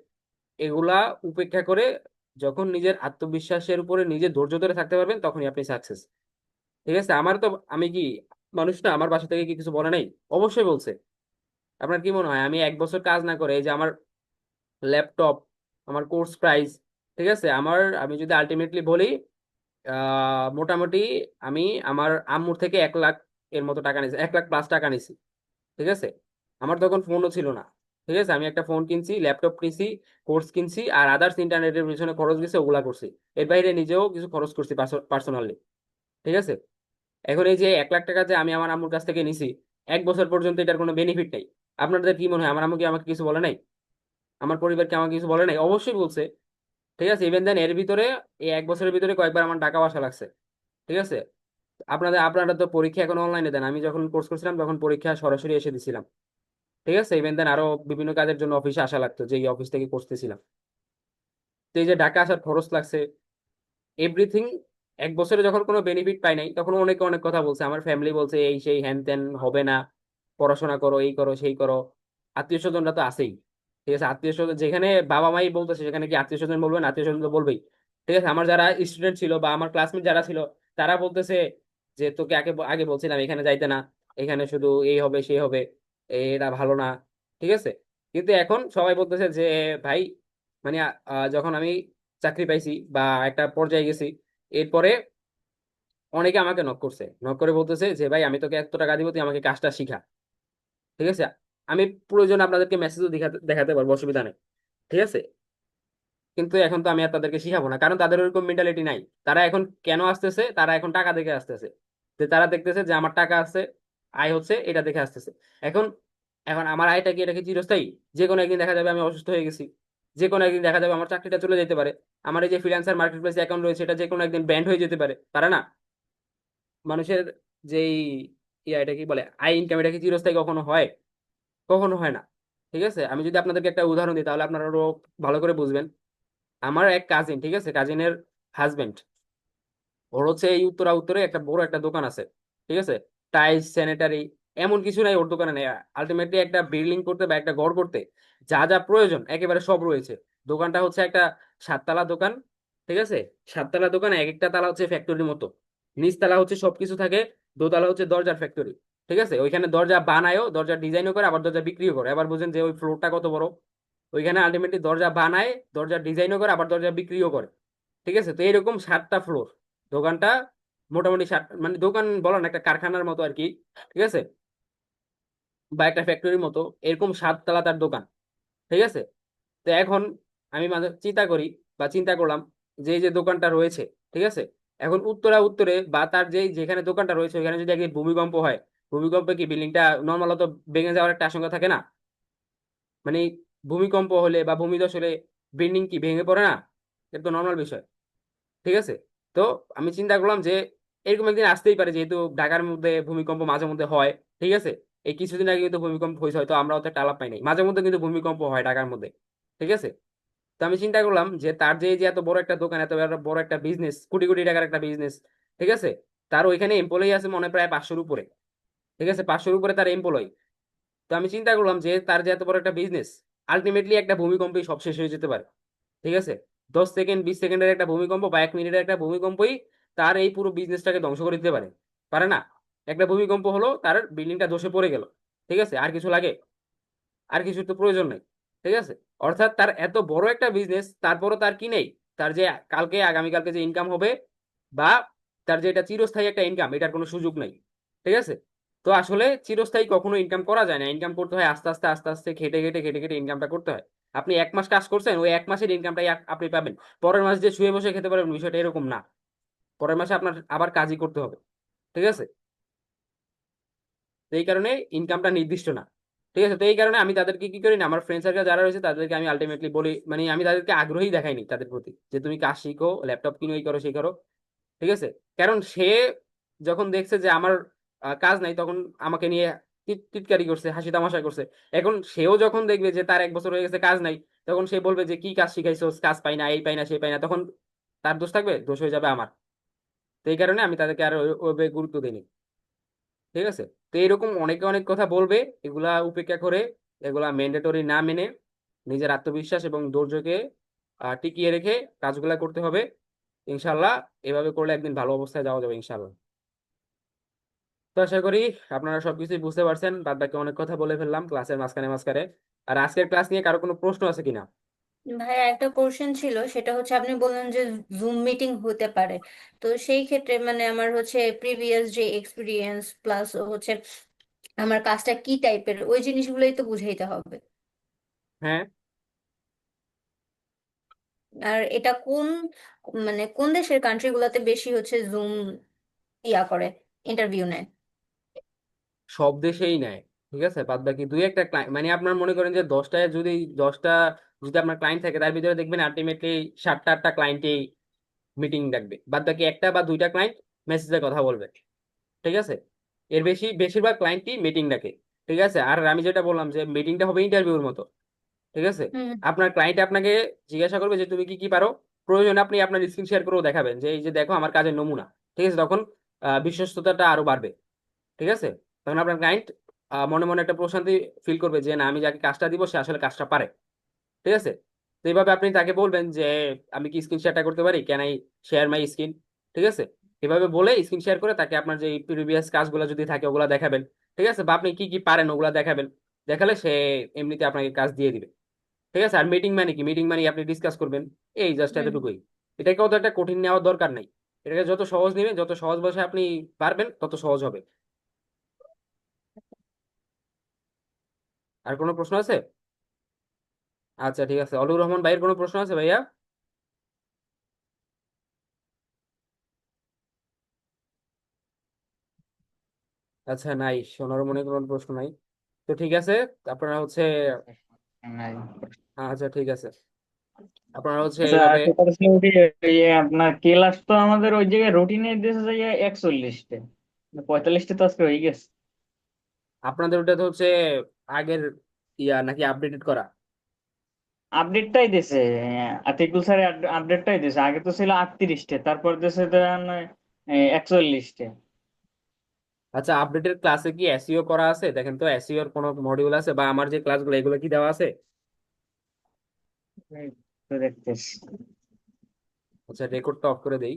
এগুলা উপেক্ষা করে যখন নিজের আত্মবিশ্বাসের উপরে নিজে ধৈর্য ধরে থাকতে পারবেন তখনই আপনি সাকসেস। ঠিক আছে, আমার তো, আমি কি মানুষ না, আমার বাসা থেকে কি কিছু বলে নাই? অবশ্যই বলছে। আপনার কি মনে হয় আমি 1 বছর কাজ না করে এই যে আমার ল্যাপটপ, আমার কোর্স প্রাইস, ঠিক আছে, আমি যদি আলটিমেটলি বলি মোটামুটি আমি আমার আম্মুর থেকে 1 লাখ এর মতো টাকা নিয়েছি, 1 লাখ প্লাস টাকা নিয়েছি। ঠিক আছে, আমার তখন ফোনও ছিল না। ঠিক আছে, আমি একটা ফোন কিনছি, ল্যাপটপ কিনছি, কোর্স কিনছি, আর আদার্স ইন্টারনেটের পিছনে খরচ গেছে ওগুলা করছি। এর বাইরে নিজেও কিছু খরচ করছি পার্সোনালি। ঠিক আছে, এখন এই যে 1 লাখ টাকা যে আমি আমার আম্মুর কাছ থেকে নিছি, 1 বছর পর্যন্ত এটার কোনো বেনিফিট নাই। আপনাদের কি মনে হয় আমার আম্মু কি আমাকে কিছু বলে নাই? আমার পরিবারকে আমাকে কিছু বলে নাই? অবশ্যই বলছে। ঠিক আছে, ইভেন দেন এর ভিতরে এই 1 বছরের ভিতরে কয়েকবার আমার টাকা আসা লাগছে। ঠিক আছে, আপনারা তো পরীক্ষা এখন অনলাইনে দেন, আমি যখন কোর্স করছিলাম তখন পরীক্ষা সরাসরি এসে দিছিলাম। ঠিক আছে, ইভেন দেন আরো বিভিন্ন কাজের জন্য অফিসে আসা লাগতো, যে এই অফিস থেকে করতেছিলাম। তো এই যে ঢাকা আসার খরচ লাগছে, এভরিথিং। 1 বছরে যখন কোনো বেনিফিট পাই নাই তখন অনেকে অনেক কথা বলছে, আমার ফ্যামিলি বলছে এই সেই হ্যান ত্যান হবে না, পড়াশোনা করো, এই করো সেই করো। আত্মীয় স্বজনরা তো আছেই। ঠিক আছে, আত্মীয় স্বজন যেখানে বাবা মাই বলতেছে সেখানে কি আত্মীয় স্বজন বলবেন? আত্মীয় স্বজন তো বলবেই। ঠিক আছে, আমার যারা স্টুডেন্ট ছিল বা আমার ক্লাসমেট যারা ছিল তারা বলতেছে যে তোকে আগে আগে বলছিলাম এখানে যাইতে না, এখানে শুধু এই হবে সেই হবে, এরা ভালো না। ঠিক আছে, কিন্তু এখন সবাই বলতেছে যে ভাই, মানে যখন আমি চাকরি পাইছি বা একটা পর্যায়ে গেছি, এরপরে অনেকে আমাকে নক করছে, নক করে বলতেছে যে ভাই আমি তোকে এত টাকা দিব, তুই আমাকে কাজটা শিখা। ঠিক আছে, আমি প্রয়োজন আপনাদেরকে মেসেজও দেখাতে দেখাতে পারবো, অসুবিধা নেই। ঠিক আছে, কিন্তু এখন তো আমি আর তাদেরকে শিখাবো না, কারণ তাদের ওরকম মেন্টালিটি নাই। তারা এখন কেন আসতেছে, তারা এখন টাকা দেখে আসতেছে। যে তারা দেখতেছে যে আমার টাকা আছে, আয় হচ্ছে, এটা দেখে আসতেছে। এখন এখন আমার আয়টা কি, এটা কি চিরস্থায়ী? যে কোনো একদিন দেখা যাবে আমি অসুস্থ হয়ে গেছি, যে কোনো একদিন দেখা যাবে আমার চাকরিটা চলে যেতে পারে, আমার এই যে ফ্রিল্যান্সার মার্কেট প্লেস অ্যাকাউন্ট রয়েছে এটা যে কোনো একদিন ব্যান্ড হয়ে যেতে পারে, পারে না? মানুষের যেই এটা কি বলে, আয় ইনকাম, এটা কি চিরস্থায়ী কখনো হয়? কখনো হয় না। ঠিক আছে, আমি যদি আপনাদেরকে একটা উদাহরণ দিই তাহলে আপনারা আরো ভালো করে বুঝবেন। আমার এক কাজিন, ঠিক আছে, কাজিনের হাজবেন্ড, ওর হচ্ছে এই উত্তরা উত্তরে একটা বড় একটা দোকান আছে। ঠিক আছে, টাইলস, স্যানিটারি, এমন কিছু নাই ওর দোকানে নেই। আলটিমেটলি একটা বিল্ডিং করতে বা একটা ঘর করতে যা যা প্রয়োজন একেবারে সব রয়েছে। দোকানটা হচ্ছে একটা 7 তলা দোকান। ঠিক আছে, 7 তলা দোকানে এক একটা তালা হচ্ছে ফ্যাক্টরির মতো। নিচতলা হচ্ছে সবকিছু থাকে, দোতলা হচ্ছে দরজার ফ্যাক্টরি। ঠিক আছে, ওইখানে দরজা বানায়ও, দরজা ডিজাইনও করে, আবার দরজা বিক্রিও করে। এবার বুঝেন যে ওই ফ্লোরটা কত বড়। ওইখানে আলটিমেটলি দরজা বানায়, দরজা ডিজাইনও করে, আবার দরজা বিক্রিও করে। ঠিক আছে, তো এরকম 7টা ফ্লোর দোকানটা। মোটামুটি 7, মানে দোকান বলো না, একটা কারখানার মতো আর কি। ঠিক আছে, বা একটা ফ্যাক্টরির মতো, এরকম 7 তলা তার দোকান। ঠিক আছে, তো এখন আমি মাঝে চিন্তা করি, বা চিন্তা করলাম, যে এই যে দোকানটা রয়েছে, ঠিক আছে, এখন উত্তরা উত্তরে বা তার যে যেখানে দোকানটা রয়েছে ওইখানে যদি একদিন ভূমিকম্প হয়, ভূমিকম্পে কি বিল্ডিংটা নর্মাল তো ভেঙে যাওয়ার একটা আশঙ্কা থাকে না? মানে ভূমিকম্প হলে বা ভূমিধস হলে বিল্ডিং কি ভেঙে পড়ে না? এটা তো নর্মাল বিষয়। ঠিক আছে, তো আমি চিন্তা করলাম যে এরকম একদিন আসতেই পারে, যেহেতু ঢাকার মধ্যে ভূমিকম্প মাঝে মধ্যে হয়। ঠিক আছে, এই কিছুদিন আগে কিন্তু ভূমিকম্প হয়েছে, হয়তো আমরা অত একটা আলাপ পাই নাই, মাঝে মধ্যে কিন্তু ভূমিকম্প হয় ঢাকার মধ্যে। ঠিক আছে, তো আমি চিন্তা করলাম যে তার যে যে এত বড় একটা দোকান, এত বড় একটা বিজনেস, কোটি কোটি টাকার একটা বিজনেস। ঠিক আছে, তার ওইখানে এমপ্লয়ি আছে মনে হয় প্রায় 500-র উপরে। ঠিক আছে, 500-র উপরে তার এমপ্লয়ি। তো আমি চিন্তা করলাম যে তার যে এত বড় একটা বিজনেস, আলটিমেটলি একটা ভূমিকম্পে সব শেষ হয়ে যেতে পারে। ঠিক আছে, 10 সেকেন্ড, 20 সেকেন্ডের একটা ভূমিকম্প বা 1 মিনিটের একটা ভূমিকম্পই তার এই পুরো বিজনেসটাকে ধ্বংস করে দিতে পারে। পারে না? একটা ভূমিকম্প হলো, তার বিল্ডিংটা ধসে পড়ে গেল। ঠিক আছে, আর কিছু লাগে? আর কিছু তো প্রয়োজন নেই। ঠিক আছে, অর্থাৎ তার এত বড় একটা বিজনেস, তারপরও তার কি নেই? তার যে কালকে আগামীকালকে যে ইনকাম হবে, বা তার যে এটা চিরস্থায়ী একটা ইনকাম, এটার কোনো সুযোগ নেই। ঠিক আছে, তো আসলে চিরস্থায়ী কখনো ইনকাম করা যায় না। ইনকাম করতে হয় আস্তে আস্তে আস্তে আস্তে, খেটে খেটে খেটে খেটে ইনকামটা করতে হয়। আপনি 1 মাস কাজ করছেন, ওই 1 মাসের ইনকামটাই আপনি পাবেন। পরের মাস যে শুয়ে বসে খেতে পারবেন বিষয়টা এরকম না। পরের মাসে আপনার আবার কাজই করতে হবে। ঠিক আছে, তো এই কারণে ইনকামটা নির্দিষ্ট না। ঠিক আছে, তো এই কারণে আমি তাদেরকে কি করি না, আমার ফ্রেন্ড সার্কেল যারা রয়েছে তাদেরকে আমি আলটিমেটলি বলি, মানে আমি তাদেরকে আগ্রহী দেখাইনি তাদের প্রতি, যে তুমি কাজ শিখো, ল্যাপটপ কিনো, এই করো সেই করো। ঠিক আছে, কারণ সে যখন দেখছে যে আমার কাজ নাই, তখন আমাকে নিয়ে টিটকারি করছে, হাসি তামাশা করছে। এখন সেও যখন দেখবে যে তার 1 বছর হয়ে গেছে কাজ নাই, তখন সে বলবে যে কি কাজ শিখাইছো, কাজ পাই না, এই পাই না, সেই পাই না, তখন তার দোষ থাকবে? দোষ হয়ে যাবে আমার। তো এই কারণে আমি তাদেরকে আর ওইভাবে গুরুত্ব দিইনি। ঠিক আছে, তো এরকম অনেকে অনেক কথা বলবে, এগুলা উপেক্ষা করে, এগুলা ম্যান্ডেটরি না মেনে নিজের আত্মবিশ্বাস এবং ধৈর্যকে টিকিয়ে রেখে কাজগুলা করতে হবে। ইনশাল্লাহ, এভাবে করলে একদিন ভালো অবস্থায় যাওয়া যাবে ইনশাল্লাহ। তো আশা করি আপনারা সবকিছুই বুঝতে পারছেন। বাদ বাকি অনেক কথা বলে ফেললাম ক্লাসের মাঝখানে মাঝখানে। আর আজকের ক্লাস নিয়ে কারো কোনো প্রশ্ন আছে কিনা? ভাইয়া একটা কোশ্চেন ছিল, সেটা হচ্ছে আপনি বললেন যে জুম মিটিং হতে পারে। তো সেই ক্ষেত্রে মানে আমার হচ্ছে প্রিভিয়াস যে এক্সপিরিয়েন্স প্লাস হচ্ছে আমার কাজটা কি টাইপের, ওই জিনিসগুলোই তো বুঝাইতে হবে। হ্যাঁ, আর এটা কোন মানে কোন দেশের কান্ট্রি গুলাতে বেশি হচ্ছে জুম ইয়া করে, ইন্টারভিউ নেয়? সব দেশেই নেয়। ঠিক আছে, বাদ বাকি দুই একটা ক্লায়েন্ট, মানে আপনার মনে করেন যে 10টা যদি আপনার ক্লায়েন্ট থাকে, তার ভিতরে দেখবেন আলটিমেটলি 7টা 8টা ক্লায়েন্টই মিটিং ডাকবে, বাদ বাকি একটা বা দুইটা ক্লায়েন্ট মেসেজে কথা বলবে। ঠিক আছে, এর বেশি বেশিরভাগ ক্লায়েন্টই মিটিং ডাকে। ঠিক আছে, আর আমি যেটা বললাম যে মিটিংটা হবে ইন্টারভিউর মতো। ঠিক আছে, হুম। আপনার ক্লায়েন্ট আপনাকে জিজ্ঞাসা করবে যে তুমি কি কি পারো। প্রয়োজনে আপনি আপনার স্ক্রিন শেয়ার করেও দেখাবেন যে এই যে দেখো আমার কাজের নমুনা। ঠিক আছে, তখন বিশ্বস্ততাটা আরো বাড়বে। ঠিক আছে, তখন আপনার ক্লায়েন্ট মনে মনে একটা প্রশান্তি ফিল করবে যে না, আমি যাকে কাজটা দিব সে আসলে কাজটা পারে। ঠিক আছে, তো এইভাবে আপনি তাকে বলবেন যে আমি কি স্ক্রিন শেয়ারটা করতে পারি, can I share my screen. ঠিক আছে, এভাবে বলে স্ক্রিন শেয়ার করে তাকে আপনার যে প্রিভিয়াস কাজগুলো যদি থাকে ওগুলা দেখাবেন। ঠিক আছে, বা আপনি কি কি পারেন ওগুলা দেখাবেন। দেখালে সে এমনিতে আপনাকে কাজ দিয়ে দিবে। ঠিক আছে, আর মিটিং মানে কি, মিটিং মানে আপনি ডিসকাস করবেন, এই জাস্ট হুম। এতটুকুই। এটাকে অত একটা কঠিন নেওয়ার দরকার নেই। এটাকে যত সহজ নেবেন, যত সহজ ভাষায় আপনি পারবেন, তত সহজ হবে। আর কোনো প্রশ্ন আছে? আচ্ছা ঠিক আছে, অলুর রহমান ভাইয়ের কোনো প্রশ্ন আছে ভাইয়া? আচ্ছা, নাই, শোনার মনে কোনো প্রশ্ন নাই। তো ঠিক আছে, আপনারা হচ্ছে, নাই। আচ্ছা ঠিক আছে, আপনারা হচ্ছে আচ্ছা, এইভাবে। একটা কথা ছিল কি, এই যে আপনার ক্লাস তো আমাদের ওই জায়গায় রুটিনে দিয়েছে যে 41টে, 45টে তো আজকে হয়ে গেছে। আপনাদের ওটা তো হচ্ছে আগের নাকি আপডেটেড করা? আপডেটটাই দিছে, আতিকুল স্যার আপডেটটাই দিছে। আগে তো ছিল 38টে, তারপর দিছে ধরেন 41টে। আচ্ছা, আপডেটেড ক্লাসে কি এসইও করা আছে? দেখেন তো এসইও এর কোনো মডিউল আছে, বা আমার যে ক্লাসগুলো এগুলো কি দেওয়া আছে? তো দেখতেছি। আচ্ছা, রেকর্ডটা অফ করে দেই।